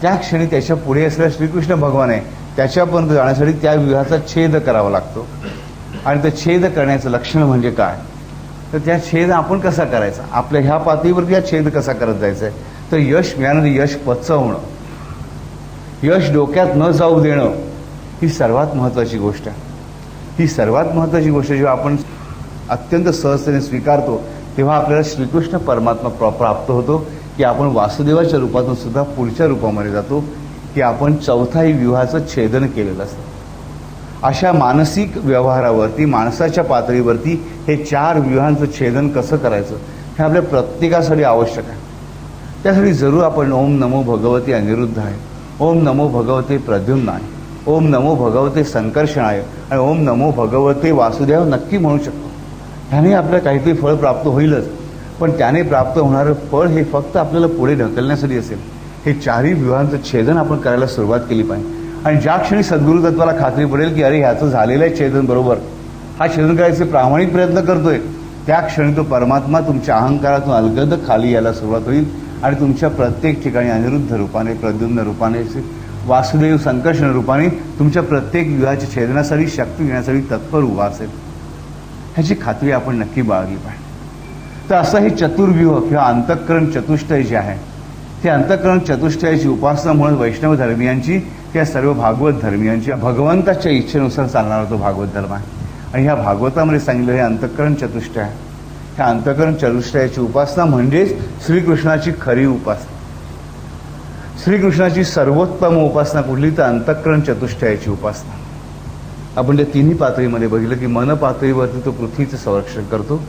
त्या क्षणी त्याच्या पुढे असलेला श्रीकृष्ण भगवान आहे, त्याच्यापर्यंत जाण्यासाठी त्या व्यूहाचा छेद करावा लागतो. आणि ते छेद करण्याचं लक्षण म्हणजे काय, तर त्या छेद आपण कसा करायचा, आपल्या ह्या पातळीवरती हा छेद कसा करत जायचा आहे, तर यश मिळालं, यश पचवणं, यश डोक्यात न जाऊ देणं, ही सर्वात महत्त्वाची गोष्ट आहे. ही सर्वात महत्त्वाची गोष्ट जेव्हा आपण अत्यंत सहजतेने स्वीकारतो तेव्हा आपल्याला श्रीकृष्ण परमात्मा प्राप्त होतो, की आपण वासुदेवाच्या रूपातून सुद्धा पुढच्या रूपामध्ये जातो, की आपण चौथाही व्यूहाचं छेदन केलेलं असतं. अशा मानसिक व्यवहारावरती, माणसाच्या पातळीवरती हे चार व्यूहांचं छेदन कसं करायचं हे आपल्या प्रत्येकासाठी आवश्यक आहे. त्यासाठी जरूर आपण ओम नमो भगवते अनिरुद्ध आहे, ओम नमो भगवते प्रद्युम्नाय, ओम नमो भगवते संकर्षणाय आणि ओम नमो भगवते वासुदेव नक्की म्हणू शकतो. ह्याने आपल्याला काहीतरी फळ प्राप्त होईलच, पण त्याने प्राप्त होणारं फळ हे फक्त आपल्याला पुढे ढकलण्यासाठी असेल. हे चारही व्यूहांचं छेदन आपण करायला सुरुवात केली पाहिजे. आणि ज्या क्षणी सद्गुरु तत्वाला खात्री पडेल की अरे ह्याचं झालेलं आहे छेदन बरोबर, हा छेदन करायचे प्रामाणिक प्रयत्न करतोय, त्या क्षणी तो परमात्मा तुमच्या अहंकारातून अलगद खाली यायला सुरुवात होईल आणि तुमच्या प्रत्येक ठिकाणी अनिरुद्ध रूपाने, प्रद्युम्न रूपाने, वासुदेव संकर्षण रूपाने तुमच्या प्रत्येक व्यूहाच्या छेदनासाठी, शक्ती घेण्यासाठी तत्पर उभा असेल. ह्याची खात्री आपण नक्की बाळगली पाहिजे. तर असं हे चतुर्व्यूह किंवा अंतःकरण चतुष्टय जे आहे, ते अंतःकरण चतुष्टयाची उपासना म्हणून वैष्णव धर्मियांची किंवा सर्व भागवत धर्मियांची भगवंताच्या इच्छेनुसार चालणारा तो भागवत धर्म आहे. आणि ह्या भागवतामध्ये सांगितलं हे अंतःकरण चतुष्टय आहे. ह्या अंतःकरण चतुष्टयाची उपासना म्हणजेच श्रीकृष्णाची खरी उपासना. श्रीकृष्णाची सर्वोत्तम उपासना कुठली, तर अंतःकरण चतुष्टयाची उपासना. आपण त्या तिन्ही पातळीमध्ये बघितलं की मन पातळीवरती तो पृथ्वीचं संरक्षण करतो,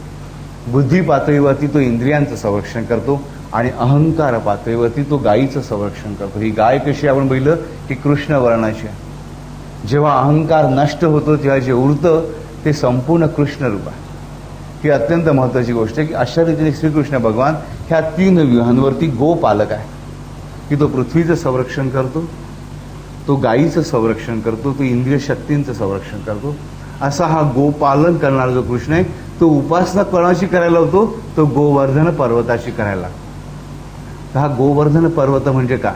बुद्धी पातळीवरती तो इंद्रियांचं संरक्षण करतो आणि अहंकार पातळीवरती तो गायीचं संरक्षण करतो. ही गाय कशी आपण बघितलं की कृष्ण वर्णाची आहे. जेव्हा अहंकार नष्ट होतो तेव्हा जे उरतं ते संपूर्ण कृष्ण रूप आहे. ही अत्यंत महत्त्वाची गोष्ट आहे की अशा रीतीने श्रीकृष्ण भगवान ह्या तीन व्यूहांवरती गोपालक आहे, की तो पृथ्वीचं संरक्षण करतो, तो गायीचं संरक्षण करतो, तो इंद्रिय शक्तींचं संरक्षण करतो. असा हा गोपालन करणारा जो कृष्ण आहे तो उपासना कोणाची करायला होतो, तो गोवर्धन पर्वताची करायला लागतो. तर हा गोवर्धन पर्वत म्हणजे काय,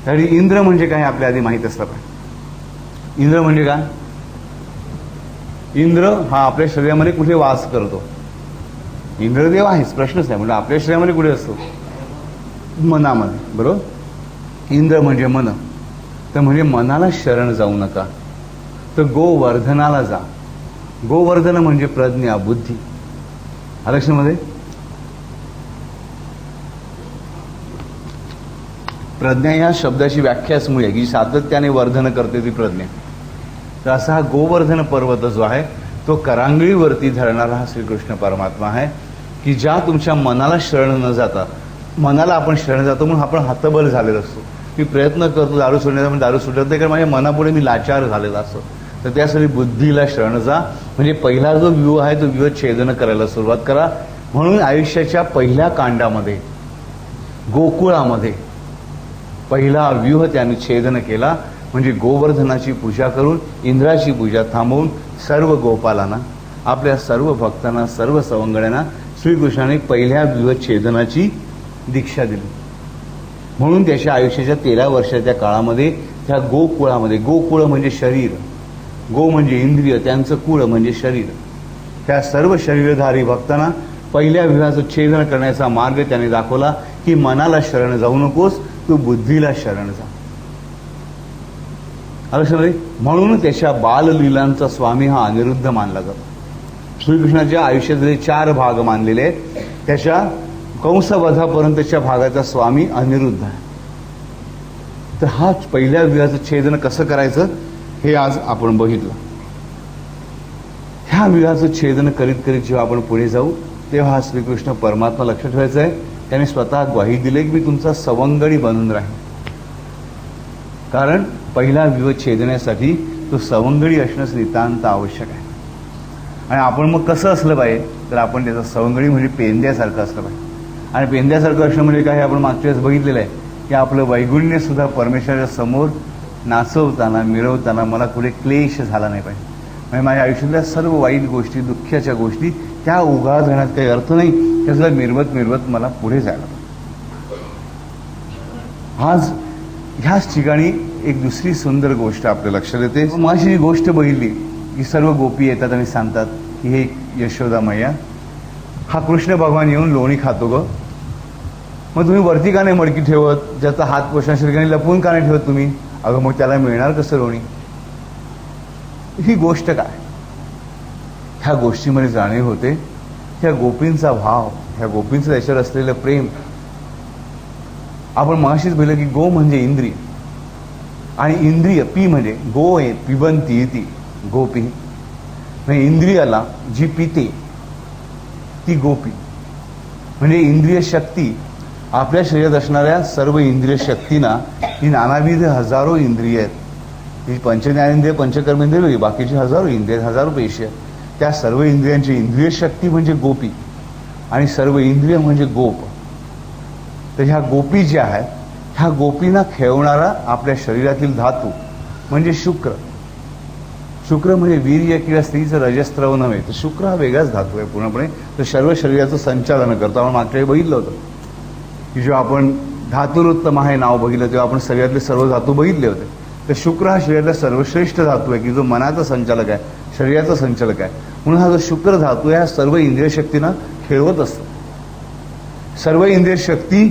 त्यासाठी इंद्र म्हणजे काय आपल्या आधी माहीत असलं पाहिजे. इंद्र म्हणजे काय, इंद्र हा आपल्या शरीरामध्ये कुठे वास करतो, इंद्रदेव आहेच, प्रश्नच नाही. म्हणजे आपल्या शरीरामध्ये कुठे असतो, मनामध्ये, बरोबर. इंद्र म्हणजे मन, तर म्हणजे मनाला शरण जाऊ नका, तर गोवर्धनाला जा. गोवर्धन म्हणजे प्रज्ञा, बुद्धी. लक्षामध्ये प्रज्ञा या शब्दाची व्याख्याच मुळे की सातत्याने वर्धन करते ती प्रज्ञा. तर असा हा गोवर्धन पर्वत जो आहे तो करांगळीवरती धरणारा हा श्रीकृष्ण परमात्मा आहे, की ज्या तुमच्या मनाला शरण न जाता, मनाला आपण शरण जातो म्हणून आपण हतबल झालेलो असतो. मी प्रयत्न करतो दारू सोडण्याचा, पण दारू सुटत नाही कारण माझ्या मनापुढे मी लाचार झालेला असतो. तर त्यासाठी बुद्धीला शरण जा. म्हणजे पहिला जो व्यूह आहे तो व्यूह छेदन करायला सुरुवात करा. म्हणून आयुष्याच्या पहिल्या कांडामध्ये, गोकुळामध्ये पहिला व्यूह त्याने छेदन केला. म्हणजे गोवर्धनाची पूजा करून इंद्राची पूजा थांबवून सर्व गोपालांना, आपल्या सर्व भक्तांना, सर्व सवंगड्यांना श्रीकृष्णाने पहिल्या विवच्छेदनाची दीक्षा दिली. म्हणून त्याच्या आयुष्याच्या 13 वर्षाच्या काळामध्ये त्या गोकुळामध्ये, गोकुळ म्हणजे शरीर, गो म्हणजे इंद्रिय, त्यांचं कुळ म्हणजे शरीर, त्या सर्व शरीरधारी भक्तांना पहिल्या विवाहाचं छेदन करण्याचा मार्ग त्याने दाखवला की मनाला शरण जाऊ नकोस, तू बुद्धीला शरण जा. म्हणून त्याच्या बाललीलांचा स्वामी हा अनिरुद्ध मानला जातो. श्रीकृष्णाच्या आयुष्यातले 4 भाग मानलेले आहेत. त्याच्या कंसवधापर्यंतच्या भागाचा स्वामी अनिरुद्ध आहे. तर हा पहिल्या विवाहाचं छेदन कसं करायचं हे आज आपण बघितलं. ह्या विवाहाचं छेदन करीत करीत जेव्हा आपण पुढे जाऊ तेव्हा हा श्रीकृष्ण परमात्मा लक्षात ठेवायचा आहे. त्याने स्वतः ग्वाही दिली की मी तुमचा सवंगडी बनून राहीन. कारण पहिला विवाह छेदण्यासाठी तो सवंगडी असणं नितांत आवश्यक आहे. आणि आपण मग कसं असलं पाहिजे तर आपण त्याचा सवंगडी म्हणजे पेंद्यासारखं असलं पाहिजे. आणि पेंद्यासारखं असणं म्हणजे काय, आपण मागच्या वेळेस बघितलेलं आहे की आपलं वैगुण्य सुद्धा परमेश्वराच्या समोर नाचवताना मिरवताना मला कुठे क्लेश झाला नाही पाहिजे. म्हणजे माझ्या आयुष्यातल्या सर्व वाईट गोष्टी, दुःखाच्या गोष्टी त्या उगाळ जाण्यात काही अर्थ नाही. त्याला मिरवत मिरवत मला पुढे जायला. आज ह्याच ठिकाणी एक दुसरी सुंदर गोष्ट आपल्या लक्षात येते. माझी जी गोष्ट बघितली की सर्व गोपी येतात आणि सांगतात की हे यशोदा मैया, हा कृष्ण भगवान येऊन लोणी खातो ग, मग तुम्ही वरती का नाही मडकी ठेवत, ज्याचा हात पोषणाच्या ठिकाणी लपवून का नाही ठेवत तुम्ही, अगं मग त्याला मिळणार कसं लोणी. ही गोष्ट काय, ह्या गोष्टीमध्ये जाणीव होते ह्या गोपींचा भाव, ह्या गोपींचं त्याच्यावर असलेलं प्रेम. आपण मगाशीच बोललं की गो म्हणजे इंद्रिय आणि इंद्रिय पी म्हणजे गो आहे, पिबंती इति गोपी, म्हणजे इंद्रियाला जी पिते ती गोपी. म्हणजे इंद्रिय शक्ती, आपल्या शरीरात असणाऱ्या सर्व इंद्रिय शक्तींना ही नानाविध हजारो इंद्रिय आहेत. ही पंचज्ञानेंद्रिय, पंचकर्मेंद्रिय वेगळी, बाकीची हजारो इंद्रिय, हजारो पेशी आहेत. त्या सर्व इंद्रियांची इंद्रिय शक्ती म्हणजे गोपी आणि सर्व इंद्रिय म्हणजे गोप. तर ह्या गोपी ज्या आहेत ह्या गोपींना खेळवणारा आपल्या शरीरातील धातू म्हणजे शुक्र. शुक्र म्हणजे वीर्य किंवा स्त्रीचं रजस्त्रव नव्हे, तर शुक्र हा वेगळाच धातू आहे पूर्णपणे. तर सर्व शरीराचं संचालन करतो. आपण मागच्या वेळी बघितलं होतं की जेव्हा आपण धातुरोत्तम हे नाव बघितलं तेव्हा आपण शरीरातले सर्व धातू बघितले होते. तर शुक्र हा शरीरातला सर्वश्रेष्ठ धातू आहे की जो मनाचा संचालक आहे, शरीराचा संचालक आहे. म्हणून हा जो शुक्र धातू आहे हा सर्व इंद्रिय शक्तींना खेळवत असतो. सर्व इंद्रिय शक्ती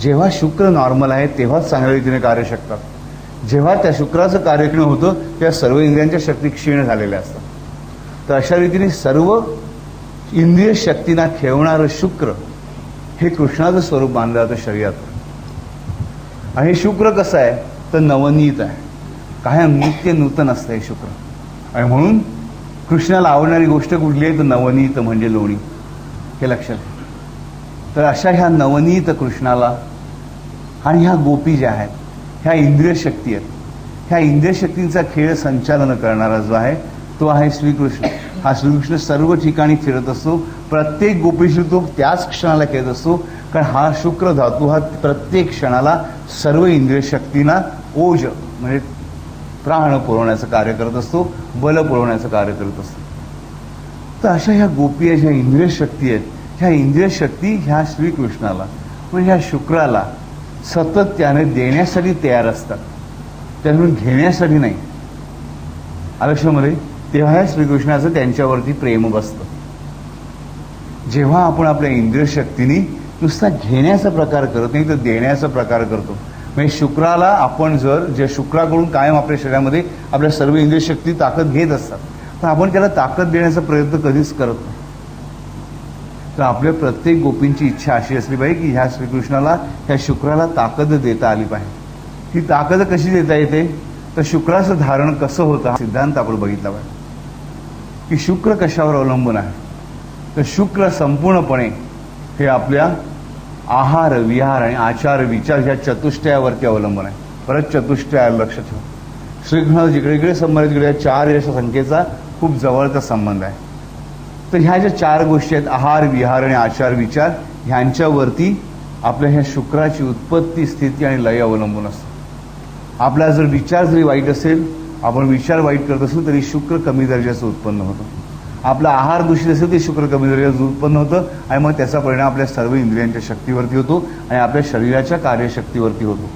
जेव्हा शुक्र नॉर्मल आहे तेव्हाच चांगल्या रीतीने कार्य शकतात. जेव्हा त्या शुक्राचं कार्यक्षम होतं तेव्हा सर्व इंद्रियांच्या शक्ती क्षीण झालेल्या असतात. तर अशा रीतीने सर्व इंद्रिय शक्तींना खेळवणारं शुक्र हे कृष्णाचं स्वरूप मानलं जातं शरीरात. आणि हे शुक्र कसं आहे तर नवनीत आहे, कायम नित्य नूतन असतं हे शुक्र. आणि म्हणून कृष्णाला आवडणारी गोष्ट कुठली आहे तर नवनीत म्हणजे लोणी, हे लक्षात घ्या. तर अशा ह्या नवनीत कृष्णाला आणि ह्या गोपी ज्या आहेत ह्या इंद्रिय शक्ती आहेत, ह्या इंद्रिय शक्तींचा खेळ संचालन करणारा जो आहे तो आहे श्रीकृष्ण. हा श्रीकृष्ण सर्व ठिकाणी फिरत असतो. प्रत्येक गोपीशी तो त्याच क्षणाला खेळत असतो. कारण हा शुक्र धातू हा प्रत्येक क्षणाला सर्व इंद्रिय शक्तींना ओज म्हणजे प्राण पुरवण्याचं कार्य करत असतो, बल पुरवण्याचं कार्य करत असतो. तर अशा ह्या गोपी ज्या इंद्रिय शक्ती आहेत ह्या इंद्रिय शक्ती ह्या श्रीकृष्णाला म्हणजे ह्या शुक्राला सतत त्याने देण्यासाठी तयार असतात, त्यातून घेण्यासाठी नाही. आयुष्यामध्ये तेव्हा ह्या श्रीकृष्णाचं त्यांच्यावरती प्रेम बसतं. जेव्हा आपण आपल्या इंद्रिय शक्तीने नुसता घेण्याचा प्रकार करत नाही तर देण्याचा प्रकार करतो. म्हणजे शुक्राला आपण जर जे शुक्राकडून कायम आपल्या शरीरामध्ये आपल्या सर्व इंद्रिय शक्ती ताकद घेत असतात तर आपण त्याला ताकद देण्याचा प्रयत्न कधीच करत नाही. तर आपल्या प्रत्येक गोपींची इच्छा अशी असली पाहिजे की ह्या श्रीकृष्णाला ह्या शुक्राला ताकद देता आली पाहिजे. ही ताकद कशी देता येते तर शुक्राचं धारण कसं होतं हा सिद्धांत आपण बघितला पाहिजे की शुक्र कशावर अवलंबून आहे. तर शुक्र संपूर्णपणे हे आपल्या आहार विहार आणि आचार विचार ह्या चतुष्टयावरती अवलंबून आहे. परत चतुष्टय लक्ष ठेवा. श्रीकृष्णाला जिकडे जिकडे संबंध आहे तिकडे 4 या संख्येचा खूप जवळचा संबंध आहे. तर ह्या ज्या 4 गोष्टी आहेत आहार विहार आणि आचार विचार ह्यांच्यावरती आपल्या ह्या शुक्राची उत्पत्ती स्थिती आणि लय अवलंबून असतं. आपला जर विचार जरी वाईट असेल, आपण विचार वाईट करत असू तरी शुक्र कमी दर्जाचं उत्पन्न होतं. आपला आहार दूषित असेल ते शुक्र कमी दर्जाचं उत्पन्न होतं आणि मग त्याचा परिणाम आपल्या सर्व इंद्रियांच्या शक्तीवरती होतो आणि आपल्या शरीराच्या कार्यशक्तीवरती होतो.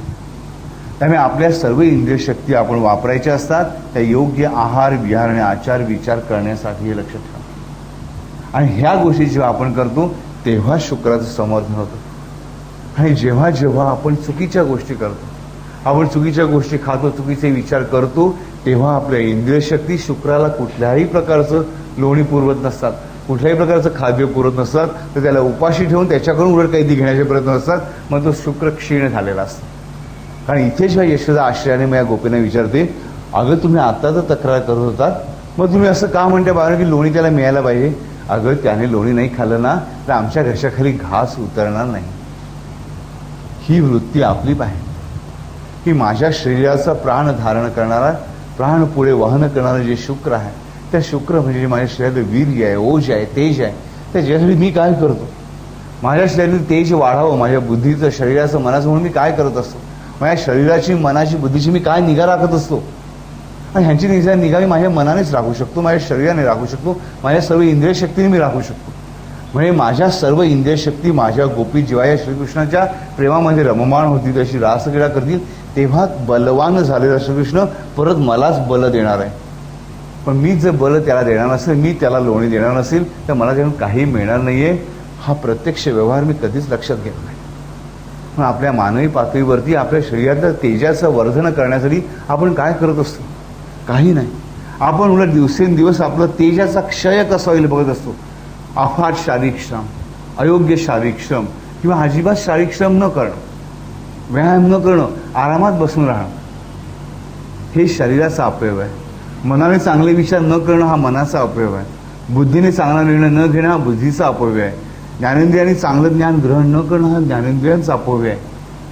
त्यामुळे आपल्या सर्व इंद्रिय शक्ती आपण वापरायच्या असतात त्या योग्य आहार विहार आणि आचार विचार करण्यासाठी हे लक्षात ठेवा. आणि ह्या गोष्टी जेव्हा आपण करतो तेव्हा शुक्राचं समर्थन होतं. आणि जेव्हा जेव्हा आपण चुकीच्या गोष्टी करतो, आपण चुकीच्या गोष्टी खातो, चुकीचे विचार करतो, तेव्हा आपल्या इंद्रिय शक्ती शुक्राला कुठल्याही प्रकारचं लोणी पुरवत नसतात, कुठल्याही प्रकारचं खाद्य पुरवत नसतात, तर त्याला उपाशी ठेवून त्याच्याकडून उलट काही घेण्याचे प्रयत्न असतात. मग तो शुक्र क्षीण झालेला असतो. कारण इथे जेव्हा यशोदा आश्चर्याने माझ्या गोपींना विचारते, अगं तुम्ही आता तर तक्रार करत होतात, मग तुम्ही असं का म्हणता बाहेर की लोणी त्याला मिळायला पाहिजे? अगं त्याने लोणी नाही खाल्लं ना तर आमच्या घरच्या खाली घास उतरणार नाही. ही वृत्ती आपली पाहिजे की माझ्या शरीराचा प्राण धारण करणारा, प्राण पुढे वहन करणारा जे शुक्र आहे, त्या शुक्र म्हणजे माझ्या शरीरात वीर्य आहे, ओज आहे, तेज आहे, त्याच्यासाठी मी काय करतो? माझ्या शरीरातील तेज वाढावं, माझ्या बुद्धीचं, शरीराचं, मनाचं म्हणून मी काय करत असतो? माझ्या शरीराची, मनाची, बुद्धीची मी काय निगा राखत असतो? आणि ह्यांची निगा मी माझ्या मनानेच राखू शकतो, माझ्या शरीराने राखू शकतो, माझ्या सर्व इंद्रिय शक्तीने मी राखू शकतो. म्हणजे माझ्या सर्व इंद्रिय शक्ती माझ्या गोपी जेव्हा या श्रीकृष्णाच्या प्रेमामध्ये रममाण होती, तशी रासक्रीडा करतील, तेव्हा बलवान झालेला श्रीकृष्ण परत मलाच बल देणार आहे. पण मी जर बल त्याला देणार नसेल, मी त्याला लोणी देणार नसेल, तर मला त्यातून काही मिळणार नाहीये. हा प्रत्यक्ष व्यवहार मी कधीच लक्षात घेत नाही. पण आपल्या मानवी पातळीवरती आपल्या शरीरातल्या तेजाचं वर्धन करण्यासाठी आपण काय करत असतो? काही नाही. आपण उलट दिवसेंदिवस आपलं तेजाचा क्षय कसा होईल बघत असतो. अफाट शारीरिक श्रम, अयोग्य शारीरिक श्रम किंवा अजिबात शारीरिक श्रम न करणं, व्यायाम न करणं, आरामात बसून राहणं, हे शरीराचा अपयोग आहे. मनाने चांगले विचार न करणं हा मनाचा अपयोग आहे. बुद्धीने चांगला निर्णय न घेणं हा बुद्धीचा अपयोग आहे. ज्ञानेंद्रियांनी चांगलं ज्ञान ग्रहण न करणं हा ज्ञानेंद्रियांचा अपव्यय आहे.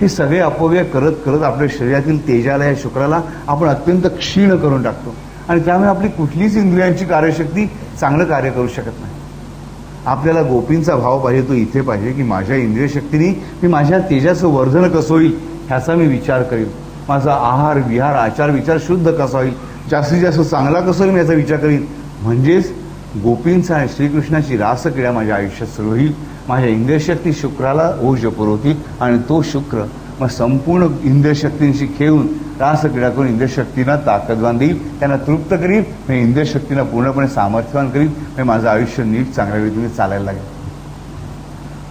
हे सगळे अपव्यय करत करत आपल्या शरीरातील तेजाला, या शुक्राला आपण अत्यंत क्षीण करून टाकतो आणि त्यामुळे आपली कुठलीच इंद्रियांची कार्यशक्ती चांगलं कार्य करू शकत नाही. आपल्याला गोपींचा भाव पाहिजे तो इथे पाहिजे की माझ्या इंद्रिय शक्तीने मी माझ्या तेजाचं वर्धन कसं होईल ह्याचा मी विचार करीन. माझा आहार विहार आचार विचार शुद्ध कसा होईल, जास्तीत जास्त चांगला कसं होईल याचा विचार करीन. म्हणजेच गोपींचा आणि श्रीकृष्णाची रासक्रीडा माझ्या आयुष्यात सुरू होईल. माझ्या इंद्रियशक्ती शुक्राला ऊर्जा पुरवतील आणि तो शुक्र मग संपूर्ण इंद्रियशक्तींशी खेळून रासक्रीडा करून इंद्रियशक्तींना ताकदवान देईल, त्यांना तृप्त करील, मी इंद्रियशक्तींना पूर्णपणे सामर्थ्यवान करील, म्हणजे माझं आयुष्य नीट चांगल्या रीतीने चालायला लागेल.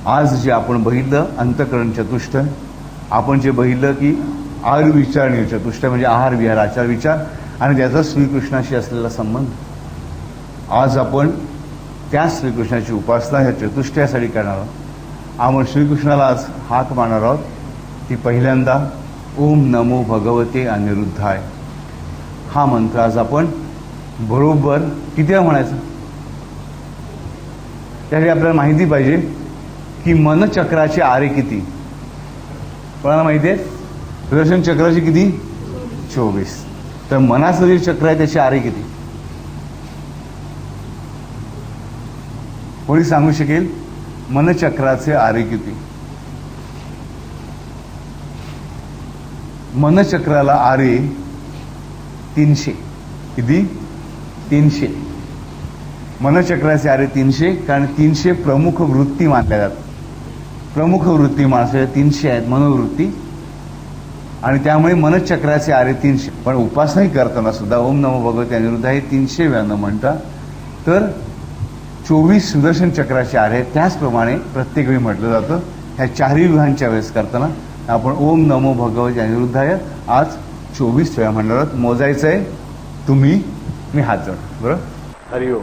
आज जे आपण बघितलं अंतःकरण चतुष्ट, आपण जे बघितलं की आयुर्विचार चतुष्ट म्हणजे आहार विहार आचार विचार आणि त्याचा श्रीकृष्णाशी असलेला संबंध. आज आपण त्या श्रीकृष्णाची उपासना ह्या चतुष्टयासाठी करणार आहोत. आपण श्रीकृष्णाला आज हाक मारणार आहोत. ती पहिल्यांदा ओम नमो भगवते अनिरुद्धाय हा मंत्र आज आपण बरोबर किती वेळा म्हणायचं? त्यासाठी आपल्याला माहिती पाहिजे की मनचक्राचे आरे किती. कोणाला माहिती आहे? सुदर्शन चक्राचे किती? 24. तर मनाचं जे चक्र आहे त्याचे आरे किती? कोणी सांगू शकेल? मनचक्राचे आरे किती? मनचक्राला आरे 300. किती? 300. मनचक्राचे आरे 300, कारण 300 प्रमुख वृत्ती मानल्या जातात. प्रमुख वृत्ती माणसाच्या 300 आहेत मनोवृत्ती, आणि त्यामुळे मनचक्राचे आरे 300. पण उपासनाही करताना सुद्धा ओम नमो भगवते अनिरुद्ध हे 300 वेळा म्हणता तर 24 सुदर्शन चक्राचे आरे. त्याचप्रमाणे प्रत्येक वेळी म्हटलं जातं ह्या चारही विहांच्या वेळेस करताना आपण ओम नमो भगवते अनिरुद्धाय आज 24 वेळा म्हणणार आहोत. मोजायचं आहे तुम्ही, मी हात जोड. बरोबर? हरिओम.